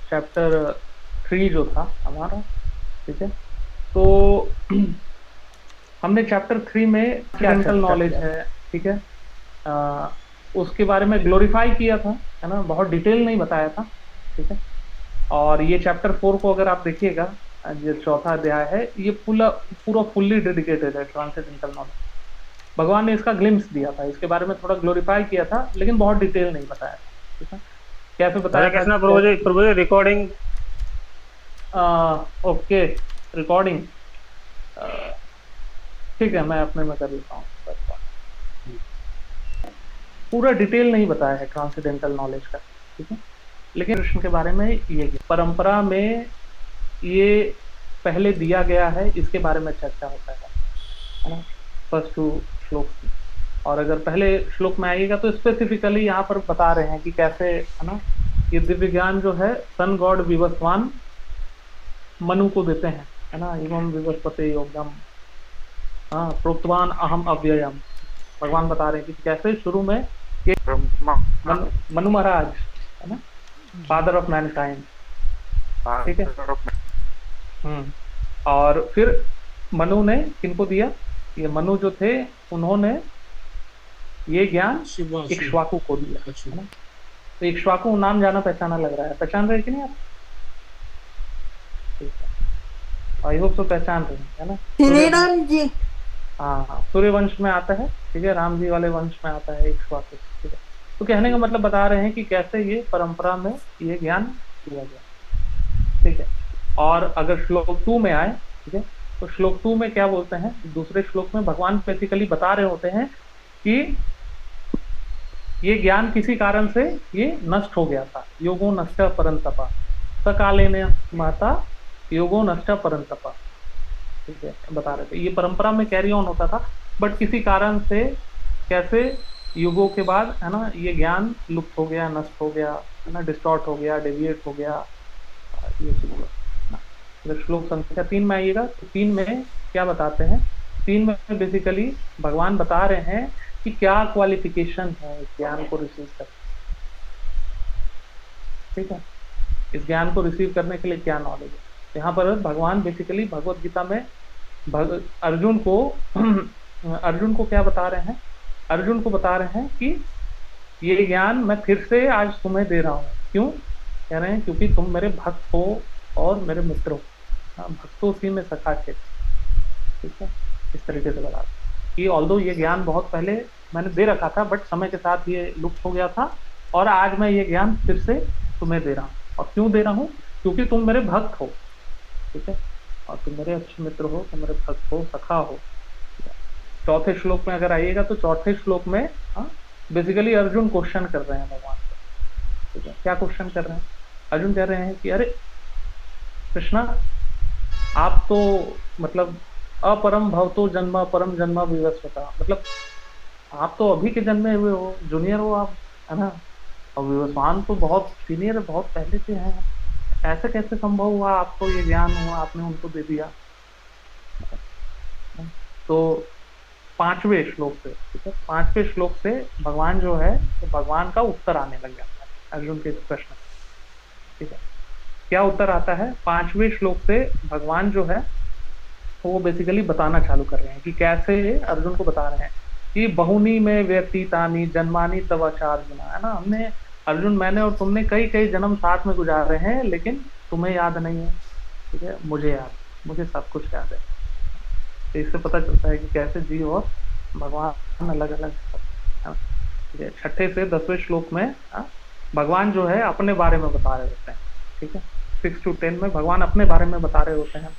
Chapter 3 जो था हमारा। ठीक है, तो हमने चैप्टर 3 में क्या एक्सीडेंटल चर्चा नॉलेज किया है। था? ठीक है, अ, उसके बारे में ग्लोरीफाई किया था, है ना, बहुत डिटेल नहीं बताया था। ठीक है, और ये चैप्टर 4 को अगर आप देखिएगा, जो चौथा अध्याय है, ये पूरा पूरा फुल्ली डेडिकेटेड है ट्रांसेंडेंटल नॉलेज। भगवान ने इसका ग्लिम्स दिया था, इसके बारे में थोड़ा ग्लोरीफाई किया था, लेकिन बहुत डिटेल नहीं बताया था। ठीक है, कैसे बताया हरे था कृष्णा कि प्रभु जी, प्रभु जी रिकॉर्डिंग। ओके, रिकॉर्डिंग, ठीक है, मैं अपने में कर लेता हूँ। पूरा डिटेल नहीं बताया है ट्रांसेंडेंटल नॉलेज का। ठीक है, लेकिन कृष्ण के बारे में ये परंपरा में ये पहले दिया गया है, इसके बारे में चर्चा होता है ना, फर्स्ट टू श्लोक में। और अगर पहले श्लोक में आइएगा तो स्पेसिफिकली यहाँ पर बता रहे हैं कि कैसे, है ना, ये दिव्य ज्ञान जो है सन गॉड विवस्वान मनु को देते हैं, है ना, एवं विवस्वते योगम, हाँ, प्रोक्तवान अहम अव्ययम। भगवान बता रहे हैं कि कैसे शुरू में ये ब्रह्मा मनु महाराज, है ना, जी। Father of Mankind. ठीक है, फादर ऑफ हम्म, और फिर मनु ने किनको दिया? ये मनु जो थे, उन्होंने ये ज्ञान शिवासु। इक्ष्वाकु को दिया, अच्छा। है ना। तो इक्ष्वाकु नाम जाना पहचाना लग रहा है, पहचान रहे कि नहीं आप? ठीक है, आई होप सो पहचान रहे हैं, है ना। श्री सूर्य, राम जी। हाँ हाँ, सूर्य वंश में आता है। ठीक है, राम जी वाले वंश में आता है इक्ष्वाकु। ठीक है, तो कहने का मतलब बता रहे हैं कि कैसे ये परंपरा में ये ज्ञान दिया गया। ठीक है, और अगर श्लोक 2 में आए, ठीक है, तो श्लोक 2 में क्या बोलते हैं? दूसरे श्लोक में भगवान बेसिकली बता रहे होते हैं कि ये ज्ञान किसी कारण से ये नष्ट हो गया था। योगो नष्ट परंतपा, सकाले ने माता योगो नष्ट परंतपा। ठीक है, बता रहे थे ये परंपरा में कैरी ऑन होता था, बट किसी कारण से कैसे युगों के बाद, है ना, ये ज्ञान लुप्त हो गया, नष्ट हो गया, है ना, डिस्टॉर्ट हो गया, डेविएट हो गया। ये चीज हुआ ना। अगर श्लोक संख्या 3 में आइएगा तो 3 में क्या बताते हैं? 3 में बेसिकली भगवान बता रहे हैं कि क्या क्वालिफिकेशन है इस ज्ञान को रिसीव करने। ठीक है, इस ज्ञान को रिसीव करने के लिए क्या नॉलेज है? यहाँ पर भगवान बेसिकली भगवत गीता में अर्जुन को अर्जुन को क्या बता रहे हैं? अर्जुन को बता रहे हैं कि ये ज्ञान मैं फिर से आज तुम्हें दे रहा हूँ। क्यों कह रहे हैं? क्योंकि तुम मेरे भक्त हो और मेरे मित्र हो। हाँ, भक्तों सी में सखा थे। ठीक है, इस तरीके से बता रहे हैं कि ऑल्दो ये ज्ञान बहुत पहले मैंने दे रखा था, बट समय के साथ ये लुप्त हो गया था, और आज मैं ये ज्ञान फिर से तुम्हें दे रहा हूँ। और क्यों दे रहा हूँ? क्योंकि तुम मेरे भक्त हो। ठीक है, और तुम मेरे अच्छे मित्र हो, तुम मेरे भक्त हो, सखा हो। चौथे श्लोक में अगर आइएगा तो चौथे श्लोक में, हाँ, बेसिकली अर्जुन क्वेश्चन कर रहे हैं भगवान को। ठीक है, क्या क्वेश्चन कर रहे हैं? अर्जुन कह रहे हैं कि अरे कृष्णा, आप तो मतलब अपरम भवतो जन्म परम जन्म विवस्वता, मतलब आप तो अभी के जन्मे हुए हो, जूनियर हो आप, है ना, और विवस्वान तो बहुत सीनियर, बहुत पहले से हैं। ऐसे कैसे संभव हुआ, आपको ये ज्ञान हुआ, आपने उनको दे दिया? तो 5वें श्लोक से, ठीक है, 5वें श्लोक से भगवान जो है, तो भगवान का उत्तर आने लग जाता है अर्जुन के इस प्रश्न का। ठीक है, क्या उत्तर आता है? 5वें श्लोक से भगवान जो है वो बेसिकली बताना चालू कर रहे हैं कि कैसे, अर्जुन को बता रहे हैं कि बहुनी में व्यतीतानी जन्मानी तव अर्जुन, है ना, हमने, अर्जुन, मैंने और तुमने कई कई जन्म साथ में गुजारे हैं, लेकिन तुम्हें याद नहीं है। ठीक है, मुझे याद, मुझे सब कुछ याद है। तो इससे पता चलता है कि कैसे जीव और भगवान अलग अलग है। ठीक है, 6 से 10वें श्लोक में, हाँ, भगवान जो है अपने बारे में बता रहे होते हैं। ठीक है, 6 to 10 में भगवान अपने बारे में बता रहे होते हैं,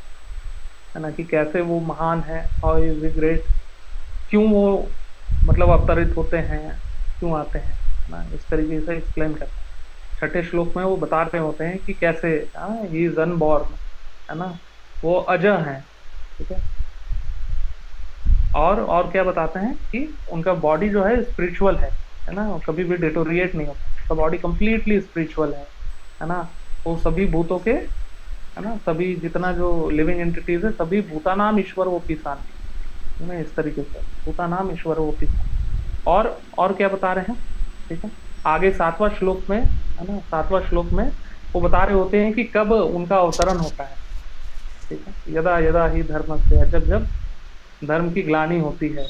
है ना, कि कैसे वो महान है, हाउ इज वी ग्रेट, क्यों वो मतलब अवतरित होते हैं, क्यों आते हैं, है ना, इस तरीके से एक्सप्लेन करते हैं। 6ठे श्लोक में वो बता रहे होते हैं कि कैसे ही इज अनबॉर्न, है ना, वो अजय हैं। ठीक है, और क्या बताते हैं कि उनका बॉडी जो है स्पिरिचुअल है ना, वो कभी भी डिटोरिएट नहीं होता, उसका बॉडी कंप्लीटली स्पिरिचुअल है ना। वो सभी भूतों के, है ना, सभी जितना जो लिविंग एंटिटीज है, सभी भूतानाम ईश्वर वो पिसान, है ना, इस तरीके से भूतानाम ईश्वर वो पिसान। और क्या बता रहे हैं? ठीक है, आगे 7वां श्लोक में, है ना, 7वां श्लोक में वो बता रहे होते हैं कि कब उनका अवतरण होता है। ठीक है, यदा यदा ही धर्मस्य, जब जब धर्म की ग्लानि होती है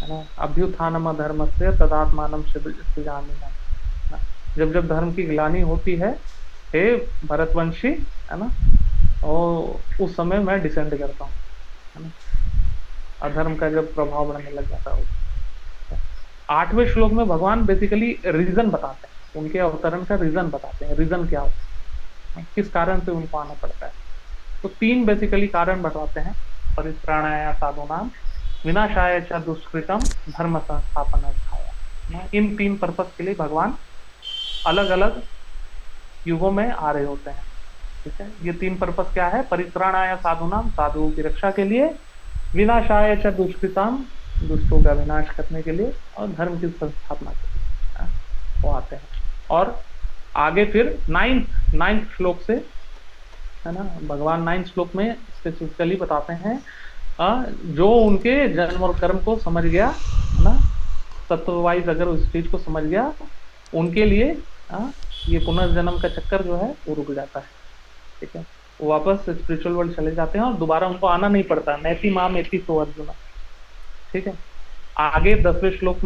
ना, अभ्युत्थानम धर्मस्य तदात्मानं सृजाम्यहम्, है ना, जब जब धर्म की ग्लानि होती है भरतवंशी, है ना, और उस समय मैं डिसेंड करता हूँ, है ना, अधर्म का जब प्रभाव बढ़ने लग जाता है। 8वें श्लोक में भगवान बेसिकली रीजन बताते हैं, उनके अवतरण का रीजन बताते हैं, रीजन क्या होता है, किस कारण से उनको आना पड़ता है। तो 3 बेसिकली कारण बताते हैं, परित्राणाय साधूनाम, विनाशाय च दुष्कृतम, धर्म संस्थापनार्थाय। इन 3 पर्पस के लिए भगवान अलग अलग युगों में आ रहे होते हैं। ठीक है, ये 3 पर्पस क्या है? परित्राणाय साधूनाम, साधुओं की रक्षा के लिए, विनाशाय च दुष्कृताम, दुष्टों का विनाश करने के लिए, और धर्म की संस्थापना के लिए, हाँ, वो आते हैं। और आगे फिर 9th श्लोक से, है ना, भगवान 9th श्लोक में स्पेसिफिकली बताते हैं, जो उनके जन्म और कर्म को समझ गया, है ना, तत्व वाइज अगर उस चीज को समझ गया, उनके लिए ये पुनर्जन्म का चक्कर जो है वो रुक जाता है। ठीक है, वो वापस स्पिरिचुअल वर्ल्ड चले जाते हैं और दोबारा उनको आना नहीं पड़ता। नैति माम एति सो अर्जुन। ठीक है, आगे 10वें श्लोक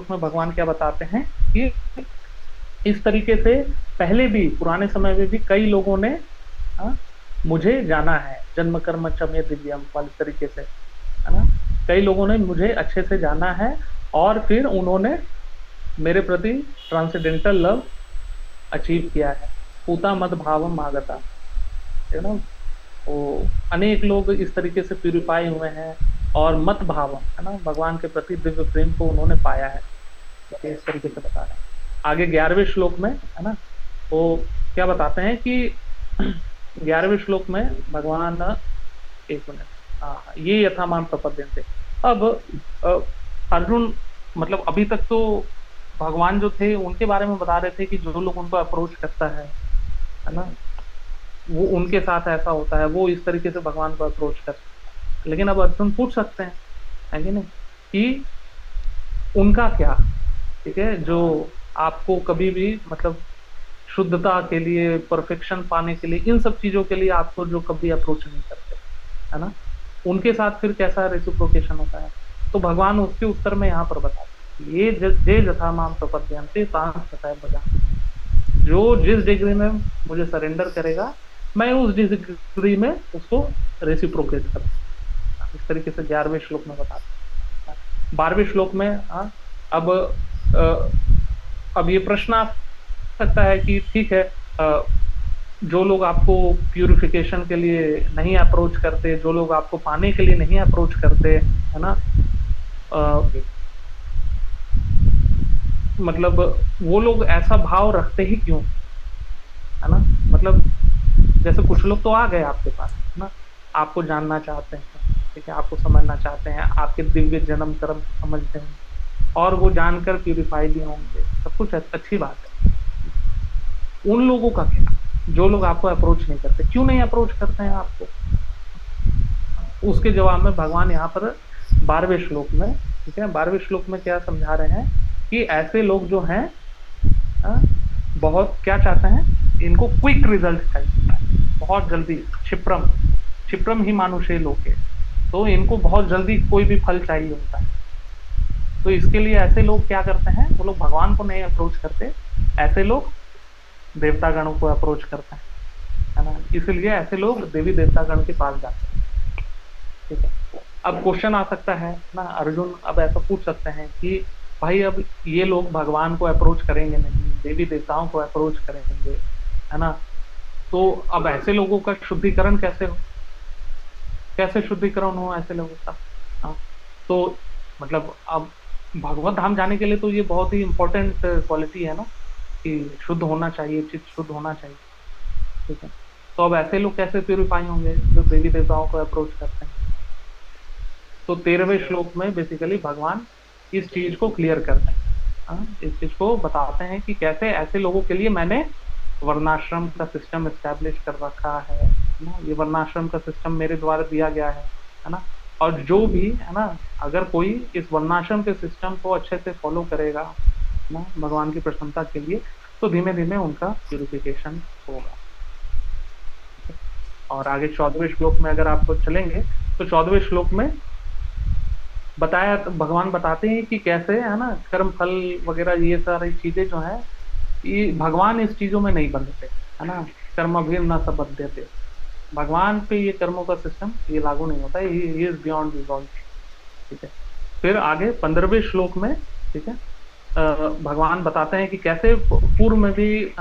में भगवान क्या बताते हैं कि इस तरीके से पहले भी, पुराने समय में भी कई लोगों ने मुझे जाना है, जन्म कर्म चमे दिव्यम वाले तरीके से, है ना, कई लोगों ने मुझे अच्छे से जाना है, और फिर उन्होंने मेरे प्रति ट्रांसेंडेंटल लव अचीव किया है। पूता मद भावम आगता, है ना, वो अनेक लोग इस तरीके से प्यूरिफाई हुए हैं, और मत भावम, है ना, भगवान के प्रति दिव्य प्रेम को उन्होंने पाया है। इस तरीके से बता रहे हैं। आगे 11वें श्लोक में, है ना, वो क्या बताते हैं कि 11वें श्लोक में भगवान, एक मिनट, हाँ, ये यथामान प्रपद्यन थे। अब अर्जुन, मतलब अभी तक तो भगवान जो थे उनके बारे में बता रहे थे कि जो लोग उनको अप्रोच करता है ना, वो उनके साथ ऐसा होता है, वो इस तरीके से भगवान को अप्रोच करते हैं। लेकिन अब अर्जुन पूछ सकते हैं, है कि नहीं, कि उनका क्या। ठीक है, जो आपको कभी भी, मतलब शुद्धता के लिए, परफेक्शन पाने के लिए, इन सब चीजों के लिए आपको जो कभी अप्रोच नहीं करते, है ना, उनके साथ फिर कैसा रेसिप्रोकेशन होता है। तो भगवान उसके उत्तर में यहाँ पर बताते हैं, ये जे जथा माम प्रपद्यन्ते तांस तथा भजामि। जो जिस डिग्री में मुझे सरेंडर करेगा, मैं उस डिग्री में उसको रेसिप्रोकेट करूँ। इस तरीके से 11वें श्लोक में बताते हैं। 12वें श्लोक में, अब अब ये प्रश्न आ सकता है कि ठीक है, जो लोग आपको प्यूरिफिकेशन के लिए नहीं अप्रोच करते, जो लोग आपको पाने के लिए नहीं अप्रोच करते, है ना, मतलब वो लोग ऐसा भाव रखते ही क्यों, है ना, मतलब जैसे कुछ लोग तो आ गए आपके पास, है ना, आपको जानना चाहते हैं, ठीक है, आपको समझना चाहते हैं, आपके दिव्य जन्म कर्म को समझते हैं, और वो जानकर प्यूरिफाई भी होंगे, सब कुछ अच्छी बात है। उन लोगों का क्या, जो लोग आपको अप्रोच नहीं करते, क्यों नहीं अप्रोच करते हैं आपको? उसके जवाब में भगवान यहाँ पर 12वें श्लोक में, ठीक है, 12वें श्लोक में क्या समझा रहे हैं कि ऐसे लोग जो हैं, बहुत क्या चाहते हैं, इनको क्विक रिजल्ट चाहिए, बहुत जल्दी, क्षिप्रम क्षिप्रम ही मानुषे लोके, तो इनको बहुत जल्दी कोई भी फल चाहिए होता है। तो इसके लिए ऐसे लोग क्या करते हैं, वो लोग भगवान को नहीं अप्रोच करते, ऐसे लोग देवता गणों को अप्रोच करते हैं, है ना, इसलिए ऐसे लोग देवी देवता गण के पास जाते हैं। ठीक है, अब क्वेश्चन आ सकता है ना, अर्जुन अब ऐसा पूछ सकते हैं कि भाई अब ये लोग भगवान को अप्रोच करेंगे नहीं, देवी देवताओं को अप्रोच करेंगे, है ना, तो अब ऐसे लोगों का शुद्धिकरण कैसे हो, कैसे शुद्धिकरण हो ऐसे लोगों का? हाँ, तो मतलब अब भगवत धाम जाने के लिए तो ये बहुत ही इंपॉर्टेंट क्वालिटी है ना, कि शुद्ध होना चाहिए, चित्त शुद्ध होना चाहिए। ठीक है, तो अब ऐसे लोग कैसे प्यूरिफाई होंगे जो देवी देवताओं को अप्रोच करते हैं? तो 13वें श्लोक में बेसिकली भगवान इस चीज को क्लियर करते हैं, इस चीज को बताते हैं कि कैसे ऐसे लोगों के लिए मैंने वर्णाश्रम का सिस्टम एस्टेब्लिश कर रखा है ना, ये वर्णाश्रम का सिस्टम मेरे द्वारा दिया गया है ना, और जो भी, है ना, अगर कोई इस वर्णाश्रम के सिस्टम को अच्छे से फॉलो करेगा ना, भगवान की प्रसन्नता के लिए, तो धीमे धीमे उनका प्यूरिफिकेशन होगा। और आगे 14वें श्लोक में अगर आप चलेंगे तो 14वें श्लोक में बताया, भगवान बताते हैं कि कैसे है ना कर्म फल वगैरह ये सारी चीजें जो है, ये भगवान इस चीजों में नहीं बंधते, है ना। कर्म भी न सबद्यते, भगवान पे ये कर्मों का सिस्टम ये लागू नहीं होता है, ये इज बियॉन्ड दिस ऑल। ठीक है। फिर आगे 15वें श्लोक में, ठीक है, भगवान बताते हैं कि कैसे पूर्व में भी,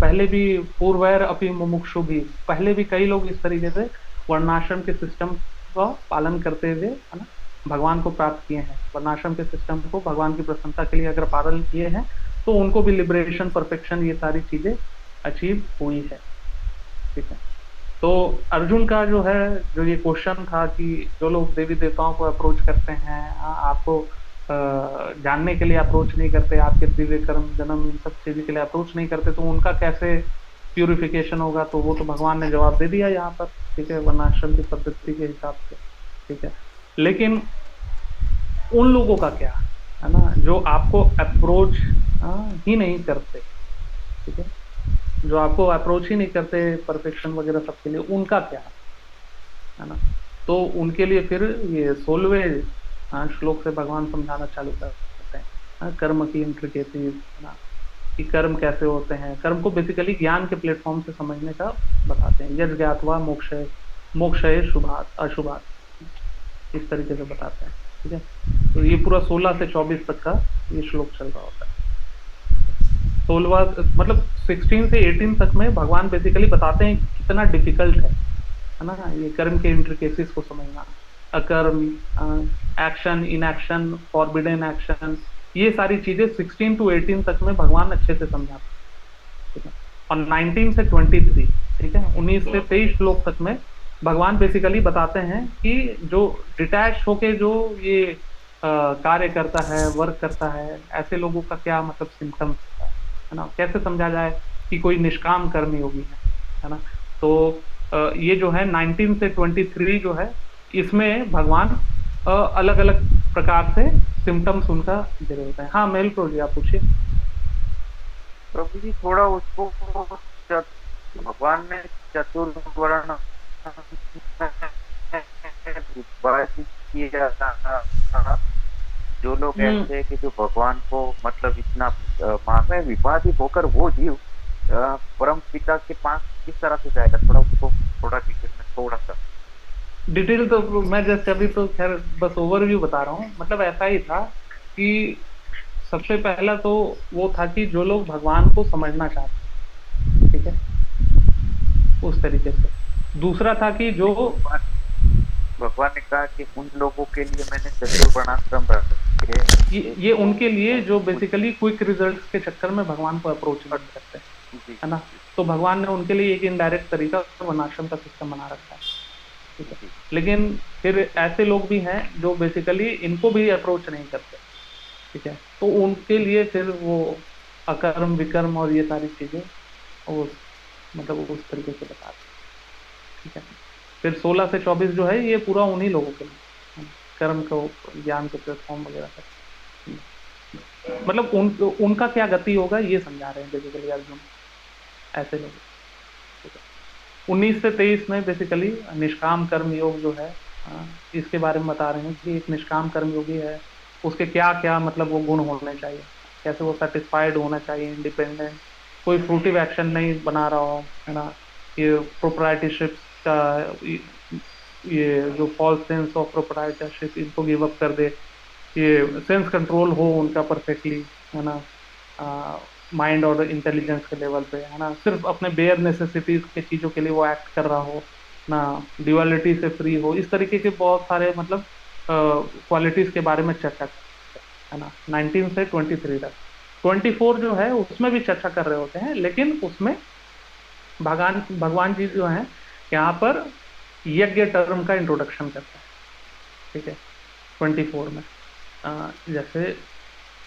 पहले भी, पूर्वैर अपि मुमुक्षु भी, पहले भी कई लोग इस तरीके से वर्णाश्रम के सिस्टम का पालन करते हुए, है ना, भगवान को प्राप्त किए हैं। वर्णाश्रम के सिस्टम को भगवान की प्रसन्नता के लिए अगर पालन किए हैं तो उनको भी लिबरेशन, परफेक्शन, ये सारी चीजें अचीव हुई है। ठीक है। तो अर्जुन का जो है, जो ये क्वेश्चन था कि जो लोग देवी देवताओं को अप्रोच करते हैं, आपको जानने के लिए अप्रोच नहीं करते, आपके दिव्य कर्म जन्म इन सब चीज़ के लिए अप्रोच नहीं करते, तो उनका कैसे प्यूरिफिकेशन होगा, तो वो तो भगवान ने जवाब दे दिया यहाँ पर। ठीक है, वर्णाश्रम की पद्धति के हिसाब से। ठीक है। लेकिन उन लोगों का क्या, है ना, जो आपको अप्रोच ही नहीं करते। ठीक है, जो आपको अप्रोच ही नहीं करते परफेक्शन वगैरह सबके लिए, उनका क्या, है ना। तो उनके लिए फिर ये 16वें श्लोक से भगवान समझाना चालू करते हैं, कर्म की इंट्रिकेसीज, है ना, कि कर्म कैसे होते हैं। कर्म को बेसिकली ज्ञान के प्लेटफॉर्म से समझने का बताते हैं। यज्ञ ज्ञात्वा मोक्षय, मोक्षय शुभात अशुभात, इस तरीके से बताते हैं। ठीक है। तो ये पूरा 16 से 24 तक का ये श्लोक चल रहा होता है। 16वां मतलब 16 से 18 तक में भगवान बेसिकली बताते हैं कि कितना डिफिकल्ट है ना, ये कर्म के इंट्रिकेसीज को समझना। अकर्म, एक्शन, इनएक्शन, फॉरबिडन एक्शन, ये सारी चीजें 16 टू 18 तक में भगवान अच्छे से समझाते हैं। ठीक है। और 19 से 23, ठीक है, 19 से 23 श्लोक तक में भगवान बेसिकली बताते हैं कि जो डिटैच होके जो ये कार्य करता है, वर्क करता है, ऐसे लोगों का क्या मतलब सिम्टम्स है ना, कैसे समझा जाए कि कोई निष्काम कर्मी योगी है ना। तो ये जो है 19 से 23 जो है, इसमें भगवान अलग अलग प्रकार से सिम्टम्स उनका दे रहे होते हैं। हाँ मेल प्रो जी, आप पूछिए। प्रभु जी थोड़ा उसको चत- भगवान ने चतुर्वर्ण विभाजित किया था। जो लोग हम्म। ऐसे हैं कि जो भगवान को मतलब इतना मान में विभाजित होकर वो जीव परम पिता के पास किस तरह से जाएगा, थोड़ा उसको थोड़ा डिटेल में थोड़ा सा। डिटेल तो मैं जैसे अभी तो खैर बस ओवरव्यू बता रहा हूँ। मतलब ऐसा ही था कि सबसे पहला तो वो था कि जो लोग भगवान को समझना चाहते हैं, ठीक है, उस तरीके से। दूसरा था कि जो, नहीं, भगवान भगवान ने कहा कि उन लोगों के लिए मैंने चतुर्वर्णाश्रम रखे। ये उनके लिए जो उन बेसिकली क्विक रिजल्ट्स के चक्कर में भगवान को अप्रोच नहीं करते, जी है ना। जी तो भगवान ने उनके लिए एक इनडायरेक्ट तरीका वर्णाश्रम का सिस्टम बना रखा है। ठीक है। जी लेकिन फिर ऐसे लोग भी हैं जो बेसिकली इनको भी अप्रोच नहीं करते। ठीक है। तो उनके लिए फिर वो अकर्म विकर्म और ये सारी चीजें उस मतलब उस तरीके से बता रहे हैं। ठीक है। फिर 16 से 24 जो है ये पूरा उन्हीं लोगों के लिए, है ना, कर्म को, ज्ञान के प्लेटफॉर्म वगैरह का। मतलब उनका क्या गति होगा ये समझा रहे हैं बेसिकली अर्जुन, ऐसे लोग। ठीक है। 19 से 23 में बेसिकली निष्काम कर्म योग जो है, इसके बारे में बता रहे हैं कि एक निष्काम कर्म योगी है, उसके क्या क्या मतलब वो गुण होने चाहिए, कैसे वो सेटिस्फाइड होना चाहिए, इंडिपेंडेंट, कोई फ्रूटिव एक्शन नहीं बना रहा हो, है ना, ये प्रोप्राइटरशिप का, ये जो फॉल्स सेंस ऑफ प्रोप्राइटरशिप इनको गिव अप कर दे, ये सेंस कंट्रोल हो उनका परफेक्टली, है ना, माइंड और इंटेलिजेंस के लेवल पे, है ना, सिर्फ अपने बेयर नेसेसिटीज के चीजों के लिए वो एक्ट कर रहा हो ना, ड्युअलिटी से फ्री हो, इस तरीके के बहुत सारे मतलब क्वालिटीज के बारे में चर्चा करते हैं, है ना, 19 से 23 तक। 24 जो है उसमें भी चर्चा कर रहे होते हैं, लेकिन उसमें भगवान भगवान जी जो है यहाँ पर यज्ञ टर्म का इंट्रोडक्शन करते हैं। ठीक है। 24 में जैसे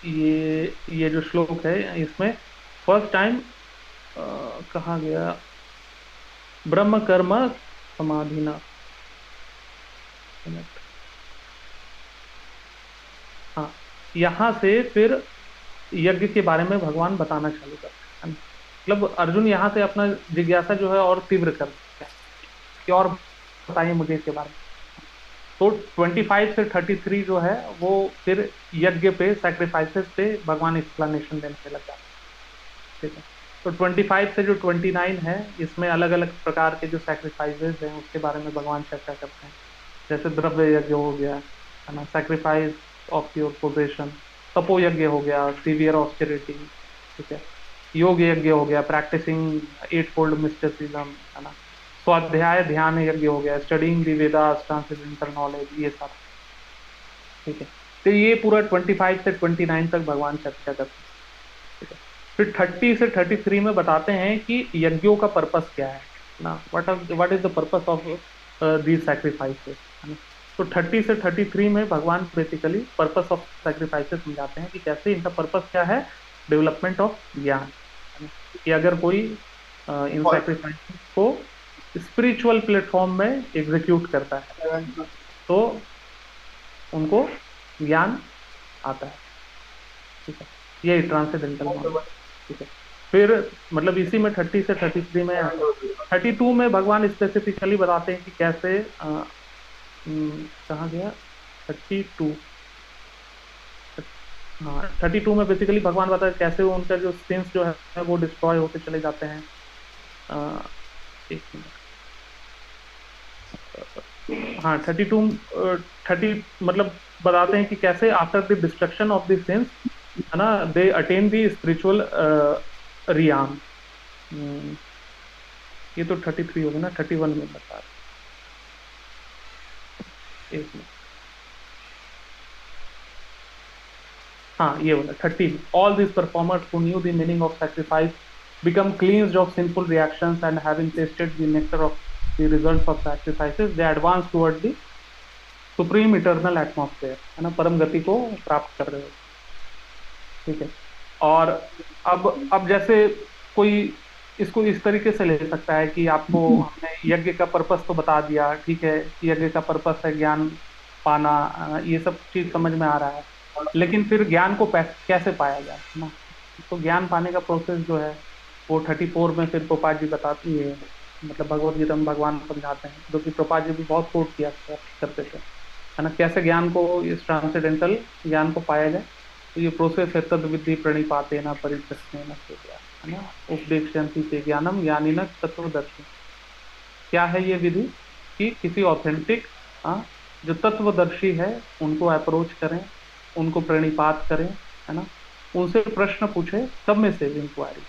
ये जो श्लोक है इसमें फर्स्ट टाइम कहा गया ब्रह्म कर्म समाधिना। हाँ, यहाँ से फिर यज्ञ के बारे में भगवान बताना चालू करते हैं। मतलब अर्जुन यहाँ से अपना जिज्ञासा जो है और तीव्र करते हैं कि और बताइए मुझे इसके बारे में। तो 25 से 33 जो है वो फिर यज्ञ पे, सैक्रिफाइसेस पे भगवान एक्सप्लेनेशन देने लग जाते हैं। ठीक है। तो 25 से जो 29 है, इसमें अलग अलग प्रकार के जो सैक्रिफाइसेस हैं उसके बारे में भगवान चर्चा करते हैं। जैसे द्रव्य यज्ञ हो गया, है ना, सैक्रिफाइस ऑफ योर पोजेशन, तपो यज्ञ हो गया, सीवियर ऑस्टेरिटी, ठीक है, योग यज्ञ हो गया, प्रैक्टिसिंग एट फोल्ड मिस्टिसिज्म, है ना, स्वाध्याय ध्यान यज्ञ हो गया, स्टडिंग दी वेदास, ट्रांसेंडेंटल नॉलेज, ये सब। ठीक है। तो ये पूरा 25 से 29 तक भगवान चर्चा करते हैं। ठीक है। फिर 30 से 33 में बताते हैं कि यज्ञों का पर्पस क्या है ना, what is the purpose of these sacrifices, है ना। तो 30 से 33 में भगवान बेसिकली पर्पस ऑफ सैक्रिफाइसेस समझाते हैं कि कैसे इनका पर्पस क्या है, डेवलपमेंट ऑफ ज्ञान, है ना, कि अगर कोई इन सैक्रिफाइसेस को स्पिरिचुअल प्लेटफॉर्म में एग्जीक्यूट करता है तो उनको ज्ञान आता है। ठीक है। ये ट्रांसेंडेंटल नॉलेज। ठीक है। फिर मतलब इसी में 30 से 33 में, 32 में भगवान स्पेसिफिकली बताते हैं कि कैसे कहाँ गया 32, हाँ 32 में बेसिकली भगवान बताते हैं कैसे उनका जो सिंस जो है वो डिस्ट्रॉय होते चले जाते हैं। एक मिनट, हाँ 32, 30 मतलब बताते हैं कि कैसे after the destruction of the sins, है ना, they attain the spiritual realm. ये तो 33 होगा ना, 31 में बता रहे, एक मिनट, हाँ ये वाला 30, all this performers who knew the meaning of sacrifice become cleansed of sinful reactions and having tasted the nectar of the results of sacrifices, they advance toward the supreme eternal atmosphere, है ना, परम गति को प्राप्त कर रहे हो। ठीक है। और अब जैसे कोई इसको इस तरीके से ले सकता है कि आपको हमने यज्ञ का पर्पस तो बता दिया, ठीक है, यज्ञ का पर्पस है ज्ञान पाना, ये सब चीज समझ में आ रहा है, लेकिन फिर ज्ञान को कैसे पाया जाए, है ना। तो ज्ञान पाने का प्रोसेस जो है वो 34 में फिर प्रोपा जी बताती है, मतलब भगवत गीता में भगवान समझाते हैं, जो कि प्रोपा जी भी बहुत कोट किया करते थे, है ना, कैसे ज्ञान को, इस ट्रांसेंडेंटल ज्ञान को पाया जाए। तो ये प्रोसेस है तद विधि प्रणिपाते न परिप्रश्न न सेव्या, है ना, उपदेक्षन्ति ते ज्ञानम ज्ञानी न तत्वदर्शी। क्या है ये विधि कि किसी ऑथेंटिक जो तत्वदर्शी है उनको अप्रोच करें, उनको प्रणिपात करें, है ना, उनसे प्रश्न पूछे, सब में से इंक्वायरी,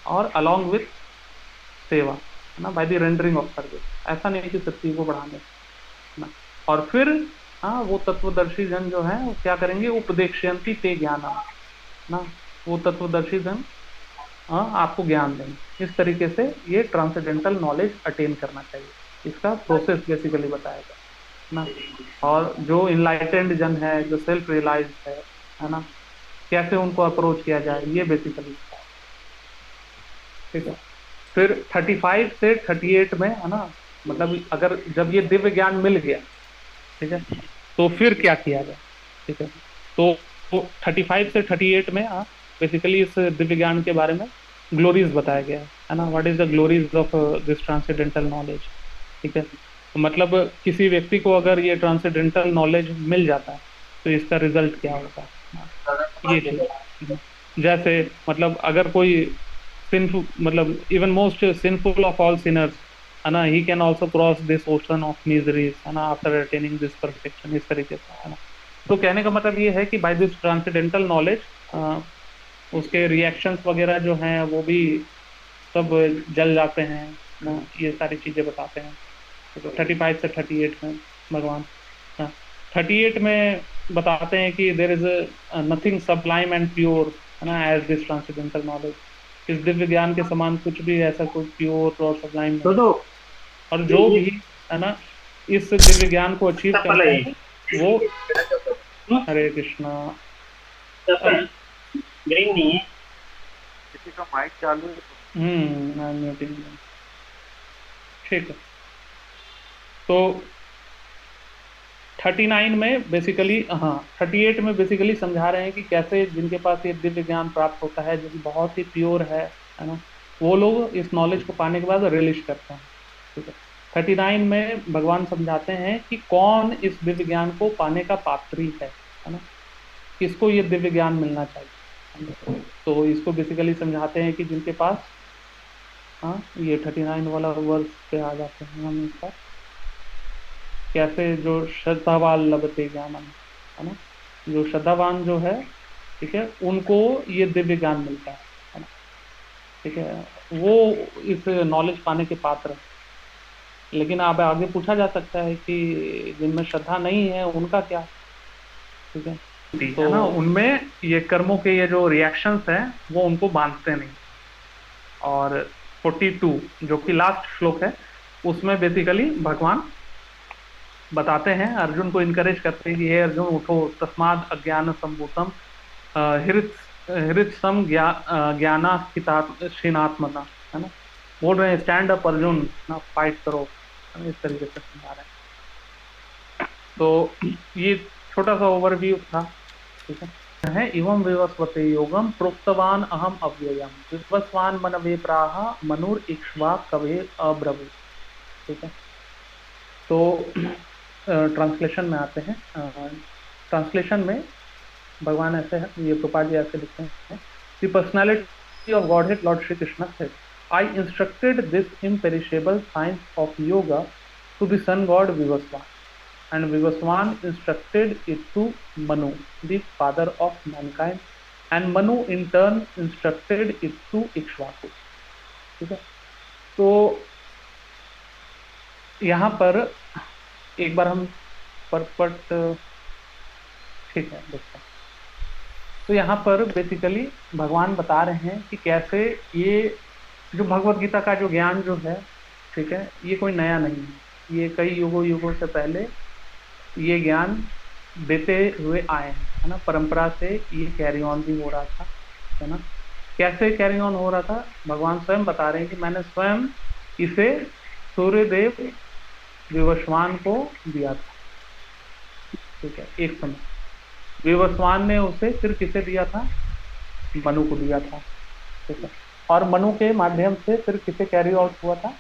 और अलॉन्ग विथ सेवा, है ना, by the rendering of service. ऐसा नहीं कि सत्य को बढ़ाने, है ना। और फिर वो तत्वदर्शी जन जो है वो क्या करेंगे, उपदेक्षयंती ते ज्ञानम, ना, वो तत्वदर्शी जन आपको ज्ञान देंगे। इस तरीके से ये ट्रांसेंडेंटल नॉलेज अटेन करना चाहिए, इसका प्रोसेस बेसिकली बताया गया ना। और जो इनलाइटेंड जन है, जो सेल्फ रियलाइज है ना, कैसे उनको अप्रोच किया जाए, ये बेसिकली। ठीक है। फिर 35 से 38 में, है ना, मतलब अगर जब ये दिव्य ज्ञान मिल गया, ठीक है, तो फिर क्या किया जाए। ठीक है। तो 35 से 38 में बेसिकली इस दिव्य ज्ञान के बारे में ग्लोरीज बताया गया है ना, what is the glories of this transcendental knowledge. ठीक है। तो मतलब किसी व्यक्ति को अगर ये ट्रांसेंडेंटल नॉलेज मिल जाता है तो इसका रिजल्ट क्या होगा, ये चीज। जैसे मतलब अगर कोई सिंफुल, मतलब even most sinful of all Sinners, है ना, he can also cross this ocean of miseries, है ना, आफ्टर अटेनिंग दिस परफेक्शन, इस तरीके से, है ना। तो कहने का मतलब ये है कि बाय दिस ट्रांसेंडेंटल नॉलेज उसके रिएक्शंस वगैरह जो हैं वो भी सब जल जाते हैं ना, ये सारी चीजें बताते हैं। तो 35 से 38 में भगवान 38 में बताते हैं कि there is nothing sublime and pure, है ना, एज दिस ट्रांसेंडेंटल नॉलेज। इस दिव्य ज्ञान के समान कुछ भी ऐसा कोई प्योर और सब्लाइम नहीं, और जो भी, है ना, इस दिव्य ज्ञान को अचीव करता है वो, हरे कृष्णा, ग्रीन नहीं है। किसी का माइक चालू है? म्यूटिंग। ठीक है। तो 39 में बेसिकली, हाँ 38 में बेसिकली समझा रहे हैं कि कैसे जिनके पास ये दिव्य ज्ञान प्राप्त होता है जो कि बहुत ही प्योर है ना, वो लोग इस नॉलेज को पाने के बाद रिलीज करते हैं। ठीक है। 39 में भगवान समझाते हैं कि कौन इस दिव्य ज्ञान को पाने का पात्री है ना, किसको ये दिव्य ज्ञान मिलना चाहिए। तो इसको बेसिकली समझाते हैं कि जिनके पास, हाँ ये 39 वाला वर्ष पे आ जाते हैं हम इस पर, कैसे जो श्रद्धावान लभते ज्ञानम, है ना, जो श्रद्धावान जो है, ठीक है, उनको ये दिव्य ज्ञान मिलता है ना, ठीक है, वो इस नॉलेज पाने के पात्र हैं। लेकिन अब आगे पूछा जा सकता है कि जिनमें श्रद्धा नहीं है उनका क्या। ठीक है। तो है ना, उनमें ये कर्मों के ये जो रिएक्शंस हैं वो उनको बांधते नहीं। और 42 जो कि लास्ट श्लोक है, उसमें बेसिकली भगवान बताते हैं, अर्जुन को इनकरेज करते हैं कि हे अर्जुन उठो, तस्माद अज्ञान संभूतम हृत हृत सम ज्ञाना श्रीनात्मना, है ना, बोल रहे हैं स्टैंड अप अर्जुन ना, फाइट करो, है ना, इस तरीके से समझा रहे हैं। तो ये छोटा सा ओवरव्यू था। ठीक है। इवं विवस्वते योगम प्रोक्तवान अहम अव्ययम विवस्वान मनवे प्राह मनुर इक्ष्वा कवे अब्रवीत। ठीक है। तो ट्रांसलेशन में आते हैं। ट्रांसलेशन में भगवान ऐसे है, ये प्रभुपाद जी ऐसे लिखते हैं, the personality of Godhead Lord Shri Krishna said, I instructed this imperishable science of yoga to the sun god Vivasvan, and Vivaswan instructed it to Manu, the father of mankind, and Manu in turn instructed it to Ikshvaku। ठीक है। तो यहाँ पर एक बार हम purport, ठीक है देखते हैं। तो यहाँ पर बेसिकली भगवान बता रहे हैं कि कैसे ये जो भगवत गीता का जो ज्ञान जो है, ठीक है, ये कोई नया नहीं है, ये कई युगों से पहले ये ज्ञान देते हुए आए हैं, है ना, परंपरा से ये कैरी ऑन भी हो रहा था, है ना। कैसे कैरी ऑन हो रहा था, भगवान स्वयं बता रहे हैं कि मैंने स्वयं इसे सूर्यदेव विवस्वान को दिया था। ठीक है। एक समय विवस्वान ने उसे फिर किसे दिया था, मनु को दिया था। ठीक है। और मनु के माध्यम से फिर किसे कैरी आउट हुआ था,